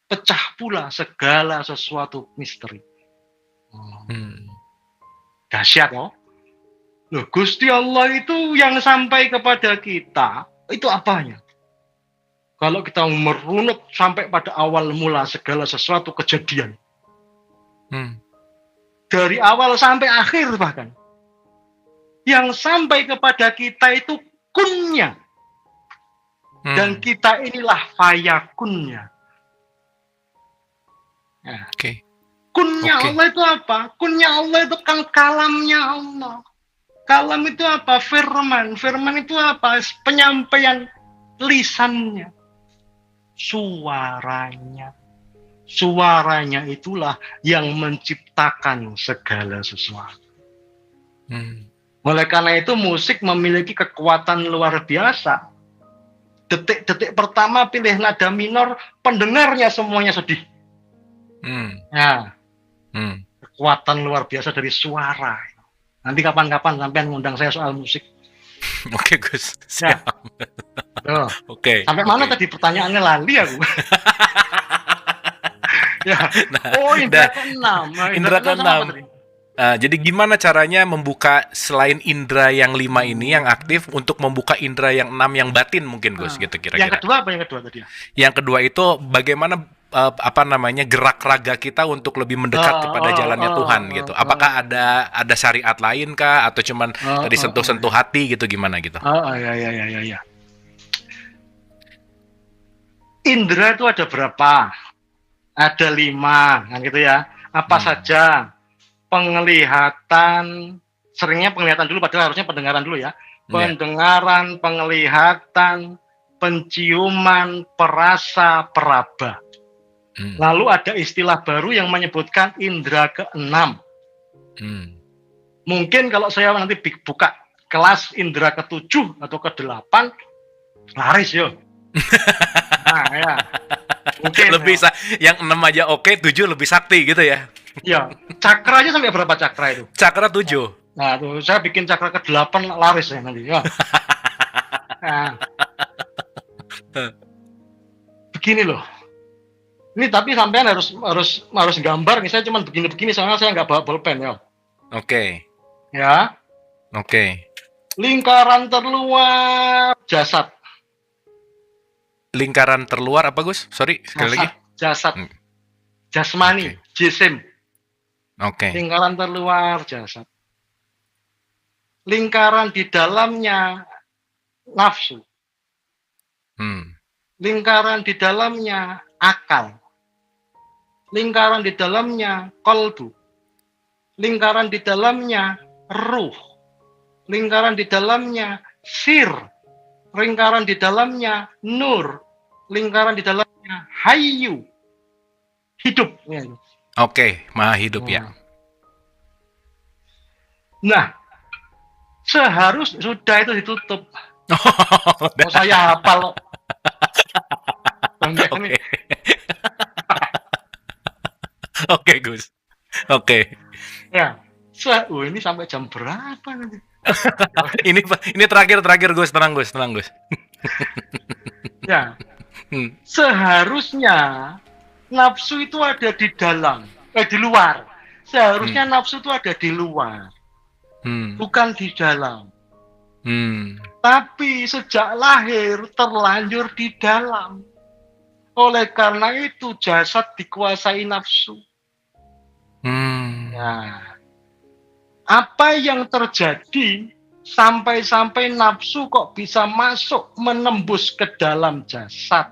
pecah pula segala sesuatu misteri. Dahsyat loh. Loh, Gusti Allah itu yang sampai kepada kita, itu apanya? Kalau kita merunut sampai pada awal mula segala sesuatu kejadian. Dari awal sampai akhir bahkan. Yang sampai kepada kita itu kunnya. Dan kita inilah fayakunnya. Nah, kunnya Allah itu apa? Kunnya Allah itu kan kalamnya Allah. Kalam itu apa? Firman. Firman itu apa? Penyampaian lisannya. Suaranya. Suaranya itulah yang menciptakan segala sesuatu. Oleh karena itu musik memiliki kekuatan luar biasa. Detik-detik pertama pilih nada minor, pendengarnya semuanya sedih. Ya. Kekuatan luar biasa dari suara. Nanti kapan-kapan sampean ngundang saya soal musik. Oke Gus, siap. Ya. Oke. Sampai mana tadi pertanyaannya lali aku. Ya. Indra ke-6. Indra ke-6. Jadi gimana caranya membuka selain indra yang 5 ini yang aktif untuk membuka indra yang 6 yang batin mungkin Gus gitu kira-kira. Yang kedua apa yang kedua tadi? Yang kedua itu bagaimana gerak raga kita untuk lebih mendekat kepada jalannya Tuhan gitu. Apakah ada syariat lain kah atau cuman tadi sentuh-sentuh hati gitu, gimana gitu? Ya. Indra itu ada berapa? Ada 5, kan gitu ya. Apa saja? Penglihatan, seringnya penglihatan dulu, padahal harusnya pendengaran dulu ya. Pendengaran, penglihatan, penciuman, perasa, peraba. Lalu ada istilah baru yang menyebutkan indera ke-6. Mungkin kalau saya nanti buka kelas indera ke-7 atau ke-8, laris yo. Nah, ya. Mungkin lebih yang 6 aja oke, 7 lebih sakti gitu ya. Ya, cakra aja sampai berapa cakra itu? Cakra 7. Nah, tuh saya bikin cakra ke-8 laris ya nanti ya. Nah. Begini loh. Ini tapi sampean harus gambar nih, saya cuma begini-begini soalnya saya nggak bawa bolpen ya. Oke. Ya. Oke. Lingkaran terluar jasad. Lingkaran terluar apa, Gus? Sorry, sekali lagi. Jasad. Jasmani, jisim. Oke. Lingkaran terluar jasad. Lingkaran di dalamnya nafsu. Lingkaran di dalamnya akal. Lingkaran di dalamnya qalbu. Lingkaran di dalamnya ruh. Lingkaran di dalamnya sir. Lingkaran di dalamnya nur. Lingkaran di dalamnya hayyu. Hidup. Oke, maha hidup ya. Nah, sudah itu ditutup. Saya hafal. Oke. Oke, Gus. Oke. Ya. Ini sampai jam berapa nanti? ini terakhir Gus, tenang Gus. Ya. Seharusnya nafsu itu ada di dalam, di luar. Seharusnya nafsu itu ada di luar. Bukan di dalam. Tapi sejak lahir terlanjur di dalam. Oleh karena itu jasad dikuasai nafsu. Nah, apa yang terjadi sampai nafsu kok bisa masuk menembus ke dalam jasad?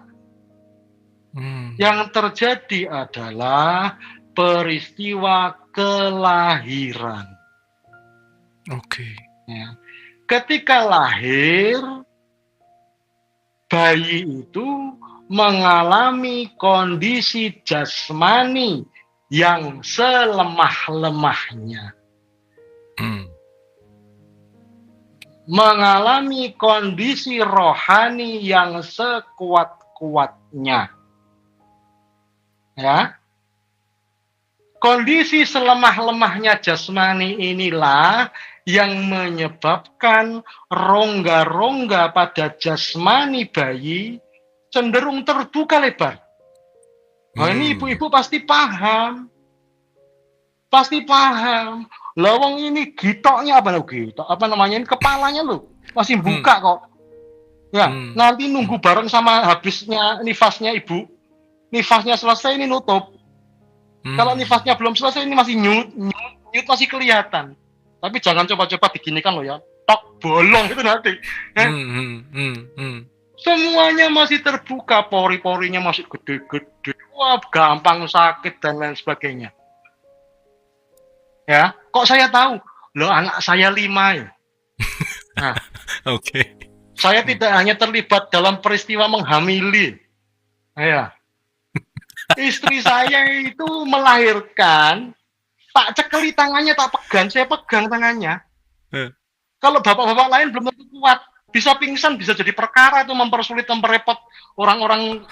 Yang terjadi adalah peristiwa kelahiran. Oke. Ya. Ketika lahir, bayi itu mengalami kondisi jasmani yang selemah-lemahnya. Mengalami kondisi rohani yang sekuat-kuatnya. Ya. Kondisi selemah-lemahnya jasmani inilah yang menyebabkan rongga-rongga pada jasmani bayi cenderung terbuka lebar. Nah, ini ibu-ibu pasti paham. Lawang ini gitoknya apa namanya? Ini kepalanya loh masih buka kok. Ya, nanti nunggu bareng sama habisnya nifasnya ibu. Nifasnya selesai ini nutup. Kalau nifasnya belum selesai ini masih nyut masih kelihatan. Tapi jangan coba-coba diginikan loh ya. Tok bolong itu nanti. Semuanya masih terbuka, pori-porinya masih gede-gede. Wah, gampang sakit dan lain sebagainya. Ya, kok saya tahu? Loh, anak saya 5 ya. Nah, Oke. Saya tidak hanya terlibat dalam peristiwa menghamili. Ya. Istri saya itu melahirkan, tak cekeli tangannya, tak pegang, saya pegang tangannya. Kalau bapak-bapak lain belum tentu kuat, bisa pingsan, bisa jadi perkara itu mempersulit, memperrepot orang-orang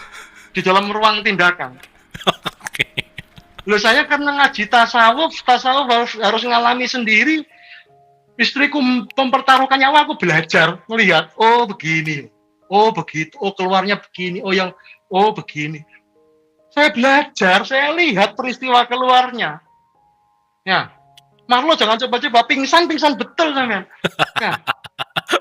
di dalam ruang tindakan. Loh, saya karena ngaji tasawuf harus ngalami sendiri. Istriku mempertaruhkan nyawa, aku belajar melihat, oh begini, oh begitu, oh keluarnya begini, oh begini. Saya belajar, saya lihat peristiwa keluarnya. Ya, Marlo jangan coba-coba pingsan betul sampean. Ya.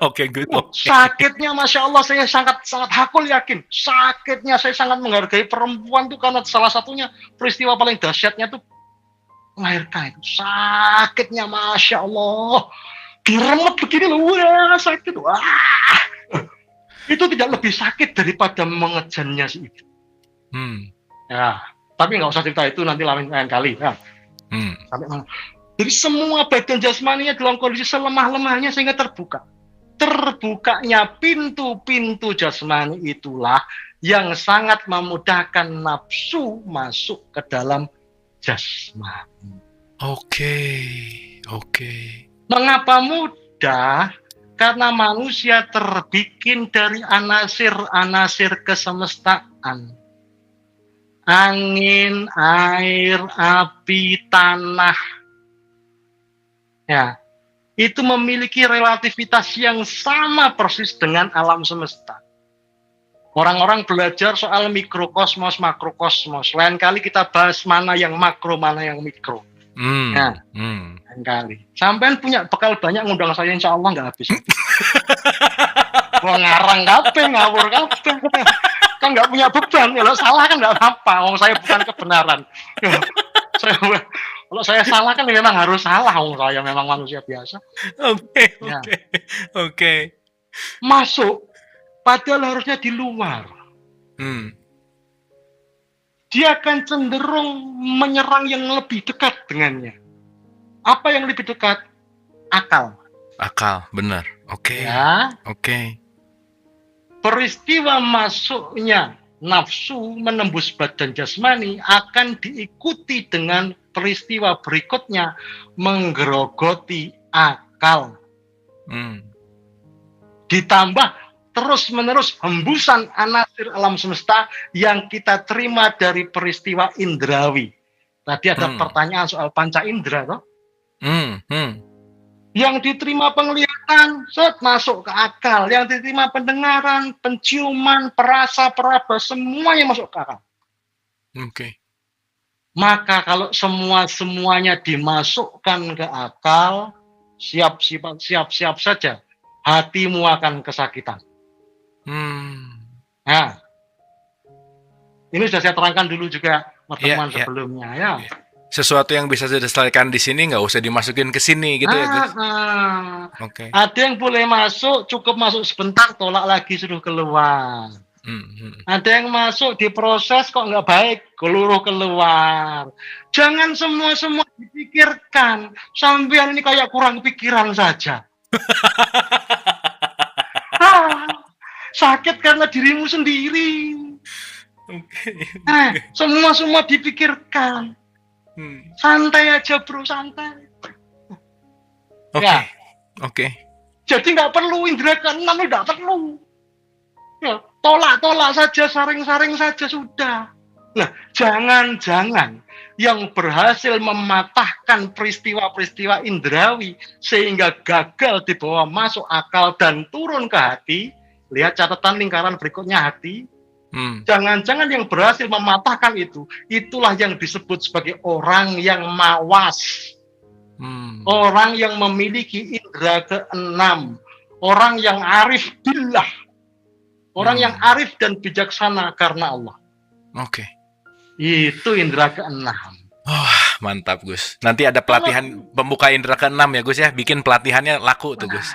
Oke, good. Sakitnya Masya Allah, saya sangat hakul yakin. Sakitnya, saya sangat menghargai perempuan tuh karena salah satunya peristiwa paling dahsyatnya tuh melahirkan itu. Sakitnya Masya Allah. Diremet begini loh, wah sakit. Wah. Itu tidak lebih sakit daripada mengejannya si ibu. Ya, tapi nggak usah cerita itu, nanti lain kali. Ya. Sampai mana? Jadi semua badan jasmaninya dalam kondisi selemah-lemahnya sehingga terbuka. Terbukanya pintu-pintu jasmani itulah yang sangat memudahkan nafsu masuk ke dalam jasmani. Oke. Mengapa mudah? Karena manusia terbikin dari anasir-anasir kesemestaan. Angin, air, api, tanah. Ya, itu memiliki relativitas yang sama persis dengan alam semesta. Orang-orang belajar soal mikrokosmos, makrokosmos. Lain kali kita bahas mana yang makro, mana yang mikro. Lain kali. Sampean punya bekal banyak, ngundang saya, insya Allah nggak habis. Mau ngarang kape, ngawur kape. Kan nggak punya beban. Kalau salah kan nggak apa-apa. Saya bukan kebenaran. Kalau saya salah kan memang harus salah. Saya memang manusia biasa. Oke. Masuk. Padahal harusnya di luar. Dia akan cenderung menyerang yang lebih dekat dengannya. Apa yang lebih dekat? Akal, benar. Oke. Ya. Oke. Peristiwa masuknya nafsu menembus badan jasmani akan diikuti dengan peristiwa berikutnya menggerogoti akal. Ditambah terus-menerus hembusan anasir alam semesta yang kita terima dari peristiwa indrawi. Tadi ada pertanyaan soal panca indera, toh? Yang diterima penglihatan, masuk ke akal. Yang diterima pendengaran, penciuman, perasa, peraba, semuanya masuk ke akal. Oke. Maka kalau semuanya dimasukkan ke akal, siap saja hatimu akan kesakitan. Nah, ini sudah saya terangkan dulu juga pertemuan sebelumnya, ya. Sesuatu yang bisa diselesaikan di sini nggak usah dimasukin ke sini gitu ya, Gus. Oke. Ada yang boleh masuk, cukup masuk sebentar, tolak lagi, suruh keluar. Ada yang masuk diproses kok nggak baik, keluar. Jangan semua dipikirkan. Sampean ini kayak kurang pikiran saja. Sakit karena dirimu sendiri. Semua dipikirkan. Santai aja bro, santai. Oke. Jadi nggak perlu indera keenam, nggak perlu. Ya, tolak saja, saring saja sudah. Nah, jangan yang berhasil mematahkan peristiwa-peristiwa indrawi sehingga gagal dibawa masuk akal dan turun ke hati. Lihat catatan lingkaran berikutnya, hati. Jangan-jangan yang berhasil mematahkan itulah yang disebut sebagai orang yang mawas. Orang yang memiliki indera keenam. Orang yang arif billah. Orang yang arif dan bijaksana karena Allah. Oke. Itu indera keenam. Mantap Gus. Nanti ada pelatihan pembuka indera keenam ya Gus ya. Bikin pelatihannya laku tuh Gus.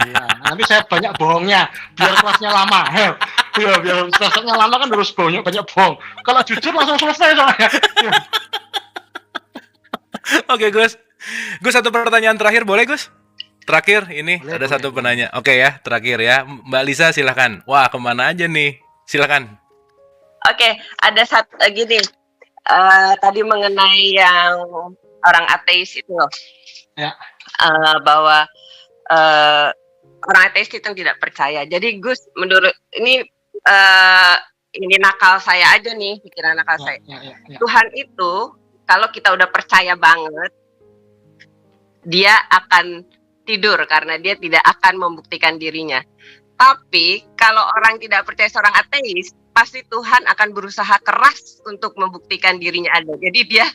Iya, nanti saya banyak bohongnya biar kelasnya lama. Biar kelasnya lama kan harus banyak bohong. Kalau jujur langsung selesai soalnya. Oke Gus. Gus, satu pertanyaan terakhir boleh Gus? Terakhir ini boleh, ada satu penanya. Oke ya, terakhir ya. Mbak Lisa silahkan. Wah, kemana aja nih? Silahkan. Oke, ada satu gini. Tadi mengenai yang orang ateis itu loh. Ya. Bahwa orang ateis itu tidak percaya. Jadi Gus, menurut ini nakal saya aja nih, pikiran nakal saya. Ya. Tuhan itu kalau kita udah percaya banget, dia akan tidur karena dia tidak akan membuktikan dirinya. Tapi kalau orang tidak percaya seorang ateis, pasti Tuhan akan berusaha keras untuk membuktikan dirinya ada. Jadi dia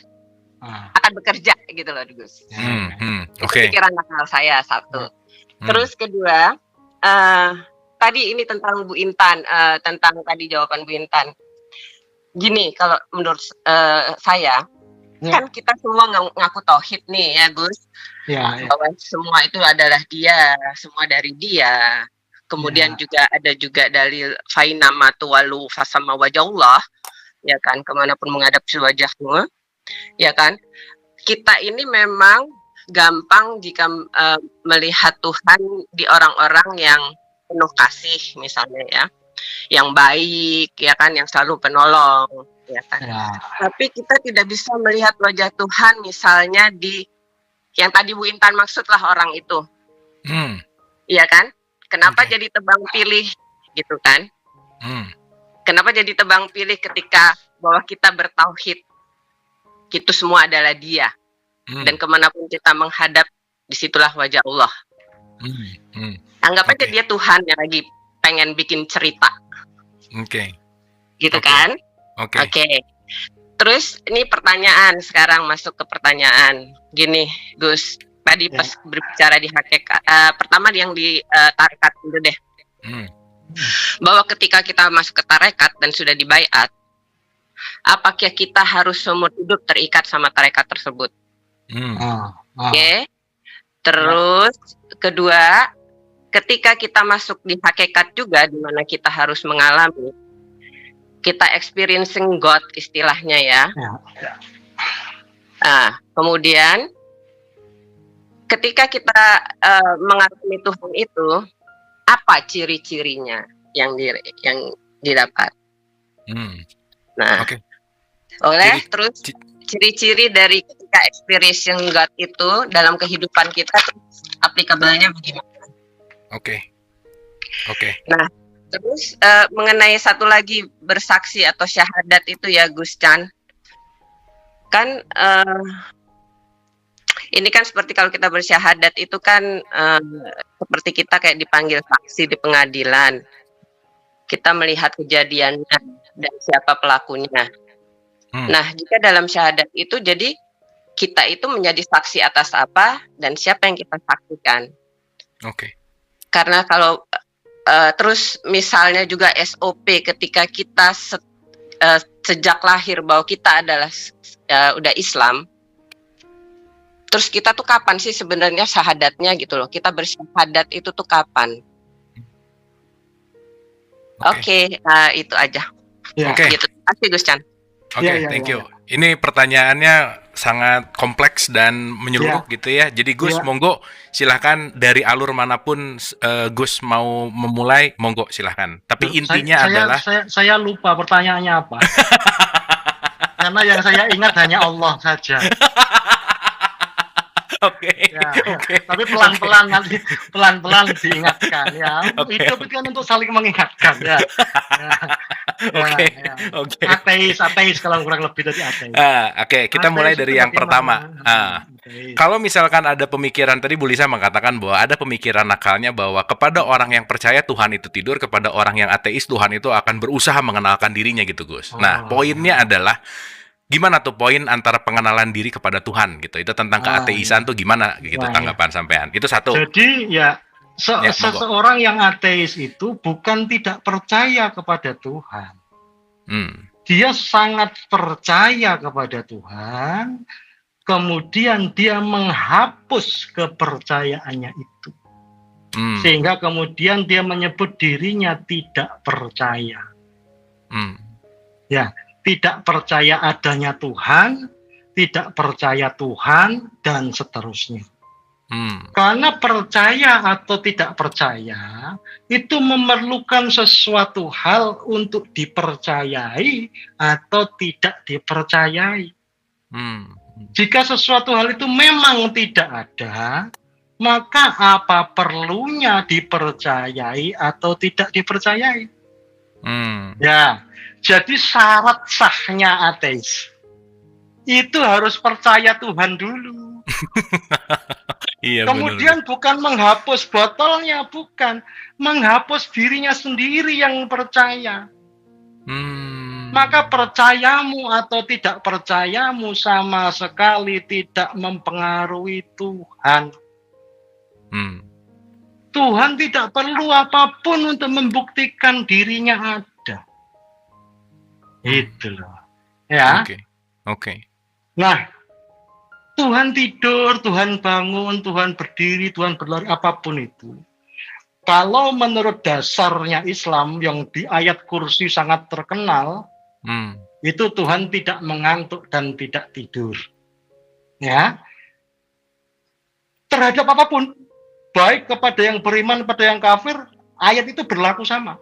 akan bekerja gitu loh, Gus. Itu pikiran nakal saya satu. Terus kedua, tadi ini tentang Bu Intan, tentang tadi jawaban Bu Intan. Gini, kalau menurut saya, kan kita semua ngaku tauhid nih ya Gus, bahwa semua itu adalah dia, semua dari dia. Kemudian juga ada juga dalil faina matuwalu fasama wajahullah, ya kan, kemanapun menghadap wajahmu, ya kan. Kita ini memang gampang jika melihat Tuhan di orang-orang yang penuh kasih misalnya ya, yang baik ya kan, yang selalu penolong ya kan. Tapi kita tidak bisa melihat wajah Tuhan misalnya di yang tadi Bu Intan maksud lah orang itu. Iya kan? Kenapa jadi tebang pilih gitu kan? Kenapa jadi tebang pilih ketika bahwa kita bertauhid itu semua adalah dia. Dan kemanapun kita menghadap, disitulah wajah Allah. Anggap aja dia Tuhan yang lagi pengen bikin cerita. Gitu kan? Oke. Terus ini pertanyaan, sekarang masuk ke pertanyaan. Gini, Gus, tadi pas berbicara di hakikat, pertama yang di tarekat dulu deh. Bahwa ketika kita masuk ke tarekat dan sudah dibaiat, apakah kita harus seumur hidup terikat sama tarekat tersebut? Oke. Terus kedua, ketika kita masuk di hakikat juga, di mana kita harus mengalami, kita experiencing God istilahnya ya. Kemudian ketika kita mengalami Tuhan itu, apa ciri-cirinya yang didapat? Terus ciri-ciri dari ketika experiencing God itu dalam kehidupan kita, aplikabelnya bagaimana? Oke. Nah, terus mengenai satu lagi bersaksi atau syahadat itu ya Gus Chan, kan ini kan seperti kalau kita bersyahadat itu kan seperti kita kayak dipanggil saksi di pengadilan, kita melihat kejadiannya dan siapa pelakunya. Nah, jika dalam syahadat itu jadi kita itu menjadi saksi atas apa dan siapa yang kita saksikan. Karena kalau terus misalnya juga SOP ketika kita sejak lahir bahwa kita adalah udah Islam, terus kita tuh kapan sih sebenarnya syahadatnya gitu loh, kita bersyahadat itu tuh kapan? Itu aja. Gitu. Terima kasih Gus Chan. Thank you. Ini pertanyaannya sangat kompleks dan menyeluruh gitu ya. Jadi Gus, monggo silahkan dari alur manapun Gus mau memulai, monggo silahkan. Tapi intinya adalah saya lupa pertanyaannya apa. Karena yang saya ingat hanya Allah saja. Tapi pelan-pelan nanti diingatkan ya. Hidup itu kan untuk saling mengingatkan ya. Ateis kalau kurang lebih tadi ateis. Kita mulai dari yang pertama. Kalau misalkan ada pemikiran, tadi Bu Lisa mengatakan bahwa ada pemikiran nakalnya bahwa kepada orang yang percaya Tuhan itu tidur, kepada orang yang ateis Tuhan itu akan berusaha mengenalkan dirinya gitu Gus. Nah, poinnya adalah gimana tuh poin antara pengenalan diri kepada Tuhan gitu. Itu tentang keateisan tuh gimana gitu tanggapan sampean. Itu satu. Jadi ya seseorang yang ateis itu bukan tidak percaya kepada Tuhan. Dia sangat percaya kepada Tuhan, kemudian dia menghapus kepercayaannya itu. Sehingga kemudian dia menyebut dirinya tidak percaya. Ya, tidak percaya adanya Tuhan, tidak percaya Tuhan, dan seterusnya. Karena percaya atau tidak percaya itu memerlukan sesuatu hal untuk dipercayai atau tidak dipercayai. Jika sesuatu hal itu memang tidak ada, maka apa perlunya dipercayai atau tidak dipercayai? Ya, jadi syarat sahnya ateis itu harus percaya Tuhan dulu. Kemudian bukan menghapus botolnya, bukan menghapus dirinya sendiri yang percaya. Maka percayamu atau tidak percayamu sama sekali tidak mempengaruhi Tuhan. Tuhan tidak perlu apapun untuk membuktikan dirinya ada. Itu loh. Ya. Oke. Nah, Tuhan tidur, Tuhan bangun, Tuhan berdiri, Tuhan berlari, apapun itu. Kalau menurut dasarnya Islam yang di ayat kursi sangat terkenal, itu Tuhan tidak mengantuk dan tidak tidur. Ya. Terhadap apapun, baik kepada yang beriman, kepada yang kafir, ayat itu berlaku sama.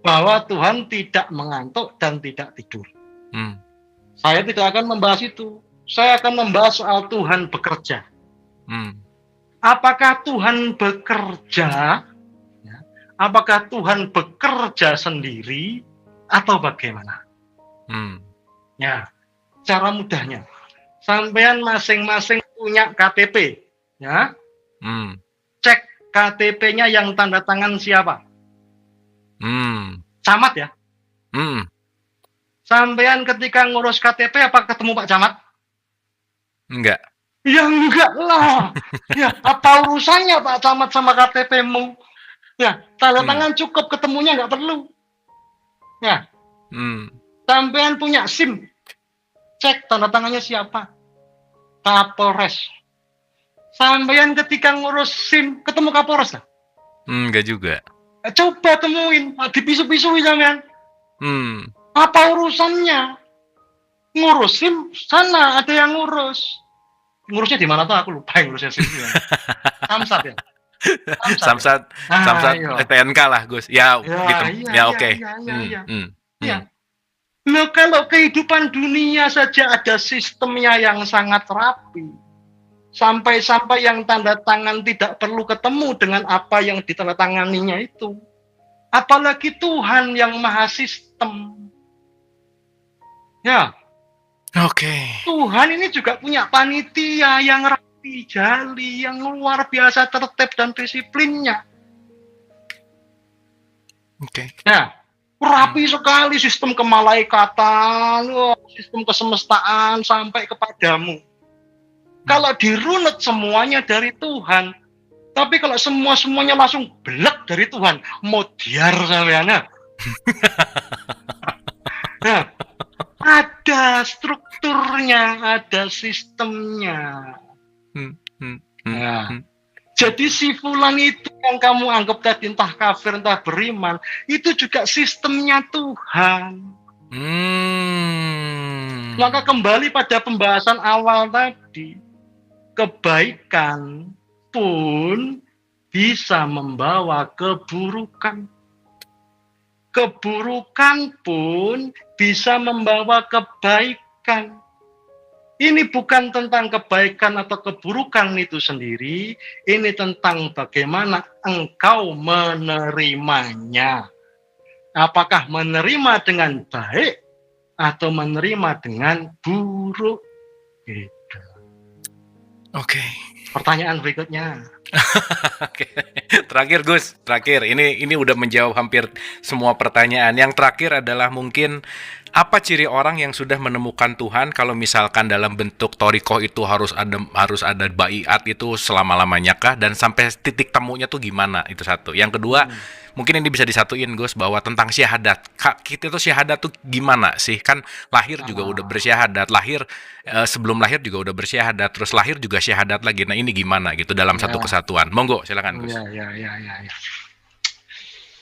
Bahwa Tuhan tidak mengantuk dan tidak tidur. Saya tidak akan membahas itu. Saya akan membahas soal Tuhan bekerja. Apakah Tuhan bekerja? Apakah Tuhan bekerja sendiri atau bagaimana? Ya, cara mudahnya, sampean masing-masing punya KTP, ya. Cek KTP-nya yang tanda tangan siapa? Camat ya. Sampean ketika ngurus KTP apa ketemu Pak Camat? Enggak. Ya enggak lah. Ya, apa urusannya Pak Camat sama KTP-mu? Ya, tanda tangan cukup, ketemunya enggak perlu. Ya. Sampean punya SIM. Cek tanda tangannya siapa? Kapolres. Sampean ketika ngurus SIM ketemu Kapolres lah? Enggak juga. Coba temuin, dipisu-pisui sampean. Apa urusannya? Ngurus SIM sana ada yang ngurus. Ngurusnya di mana tuh aku lupa yang ngurusnya SIM. Samsat ya. Samsat TNK lah Gus. Ya, gitu. Ya oke. Ya. Nah, kalau kehidupan dunia saja ada sistemnya yang sangat rapi. Sampai-sampai yang tanda tangan tidak perlu ketemu dengan apa yang ditandatanganinya itu. Apalagi Tuhan yang maha sistem. Ya. Oke. Tuhan ini juga punya panitia yang rapi, jali, yang luar biasa tertib dan disiplinnya. Oke. Nah, rapi sekali sistem kemalaikatan, sistem kesemestaan sampai kepadamu. Kalau dirunut semuanya dari Tuhan, tapi kalau semuanya langsung belak dari Tuhan, mau diar sampean. Nah, ada strukturnya, ada sistemnya. Nah, jadi si fulan itu yang kamu anggap tadi entah kafir entah beriman, itu juga sistemnya Tuhan. Maka kembali pada pembahasan awal tadi, kebaikan pun bisa membawa keburukan. Keburukan pun bisa membawa kebaikan. Ini bukan tentang kebaikan atau keburukan itu sendiri, ini tentang bagaimana engkau menerimanya. Apakah menerima dengan baik atau menerima dengan buruk? Gitu. Oke. Pertanyaan berikutnya. Oke. Terakhir Gus, ini udah menjawab hampir semua pertanyaan. Yang terakhir adalah mungkin apa ciri orang yang sudah menemukan Tuhan kalau misalkan dalam bentuk thorikoh itu harus ada baiat itu selama-lamanya kah, dan sampai titik temunya tuh gimana? Itu satu. Yang kedua, mungkin ini bisa disatuin Gus bahwa tentang syahadat. Kita tuh syahadat tuh gimana sih? Kan lahir juga udah bersyahadat, sebelum lahir juga udah bersyahadat, terus lahir juga syahadat lagi. Nah, ini gimana gitu dalam satu kesatuan? Monggo, silakan Gus. Ya.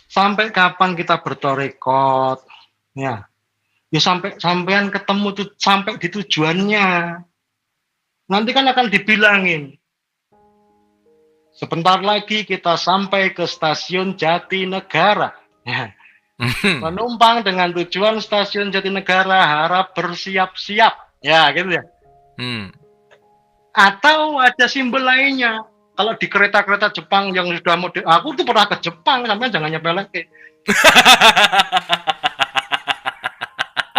Sampai kapan kita bertorikot? Ya sampean ketemu tuh sampai di tujuannya. Nanti kan akan dibilangin. Sebentar lagi kita sampai ke stasiun Jatinegara. Ya. Penumpang dengan tujuan stasiun Jatinegara harap bersiap-siap. Ya, gitu ya. Atau ada simbol lainnya. Kalau di kereta-kereta Jepang yang sudah model, aku tuh pernah ke Jepang, sampai jangan nyepelek.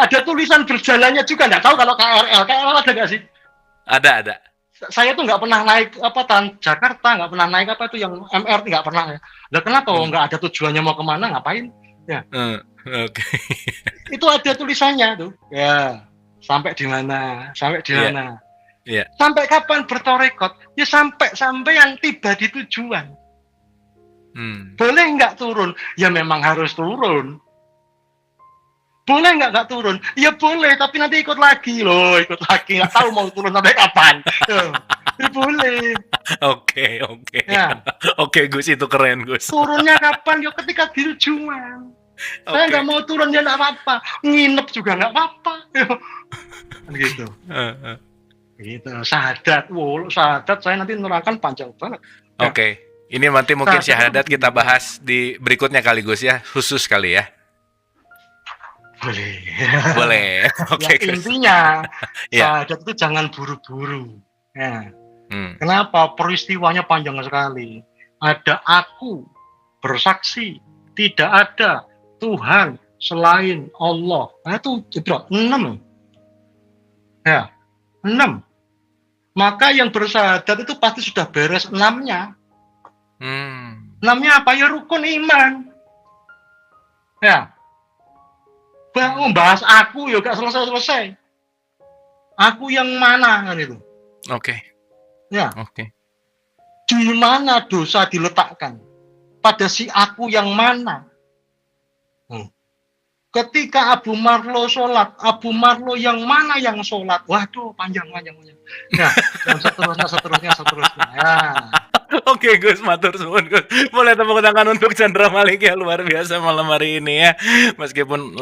Ada tulisan berjalannya juga, nggak tahu kalau KRL ada nggak sih? Ada. Saya tuh nggak pernah naik Jakarta, nggak pernah naik itu yang MRT, nggak pernah ya. Lah kenapa? Nggak ada tujuannya mau kemana, ngapain? Ya. Oke. Itu ada tulisannya tuh. Ya. Sampai di mana? Yeah. Sampai kapan bertorekot? Ya sampai yang tiba di tujuan. Boleh nggak turun? Ya memang harus turun. Boleh nggak turun? Ya boleh, tapi nanti ikut lagi loh, nggak tahu mau turun sampai kapan. Ya boleh. Oke. Ya. Oke, Gus, itu keren, Gus. Turunnya kapan? Ya ketika Jumat. Saya nggak mau turun, ya nggak apa-apa. Nginep juga nggak apa-apa. Gitu. Gitu. Syahadat. Syahadat saya nanti nerangkan panjang banget. Oke. Ini nanti mungkin syahadat kita bahas di berikutnya kali, Gus ya. Khusus kali ya. Boleh. Oke, ya, intinya syahadat itu jangan buru-buru. Ya. Kenapa? Peristiwanya panjang sekali. Ada aku bersaksi tidak ada Tuhan selain Allah. Nah, itu 6. Ya, 6. Maka yang bersyahadat itu pasti sudah beres 6-nya. 6-nya apa? Ya rukun iman. Ya. Membahas aku ya gak selesai-selesai. Aku yang mana kan itu? Oke. Ya. Oke. Di mana dosa diletakkan? Pada si aku yang mana? Ketika Abu Marlo sholat, Abu Marlo yang mana yang sholat? Waduh, panjang. Nah, dan seterusnya. Ya. Oke, Gus, matur suwun, Gus. Boleh tepuk tangan untuk Chandra Malik ya, luar biasa malam hari ini ya. Meskipun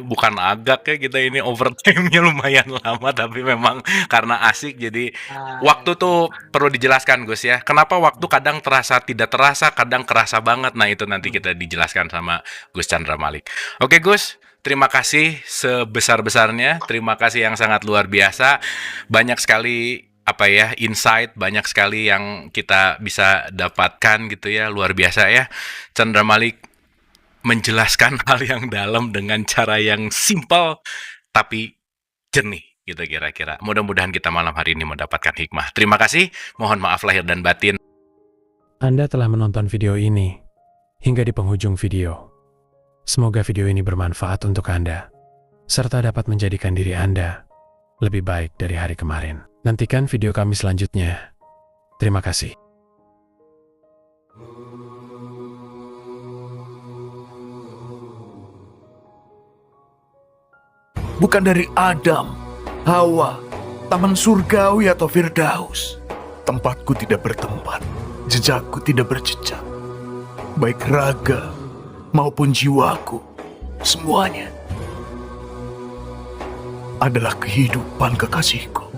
bukan agak ya, kita ini overtime-nya lumayan lama, tapi memang karena asik jadi waktu tuh perlu dijelaskan, Gus ya. Kenapa waktu kadang terasa tidak terasa, kadang kerasa banget. Nah, itu nanti kita dijelaskan sama Gus Chandra Malik. Oke, Gus. Terima kasih sebesar-besarnya. Terima kasih yang sangat luar biasa. Banyak sekali insight, banyak sekali yang kita bisa dapatkan gitu ya, luar biasa ya. Chandra Malik menjelaskan hal yang dalam dengan cara yang simpel tapi jernih gitu kira-kira. Mudah-mudahan kita malam hari ini mendapatkan hikmah. Terima kasih, mohon maaf lahir dan batin. Anda telah menonton video ini hingga di penghujung video. Semoga video ini bermanfaat untuk Anda, serta dapat menjadikan diri Anda lebih baik dari hari kemarin. Nantikan video kami selanjutnya. Terima kasih. Bukan dari Adam, Hawa, taman surgawi atau Firdaus. Tempatku tidak bertempat, jejakku tidak berjejak. Baik raga maupun jiwaku, semuanya adalah kehidupan kekasihku.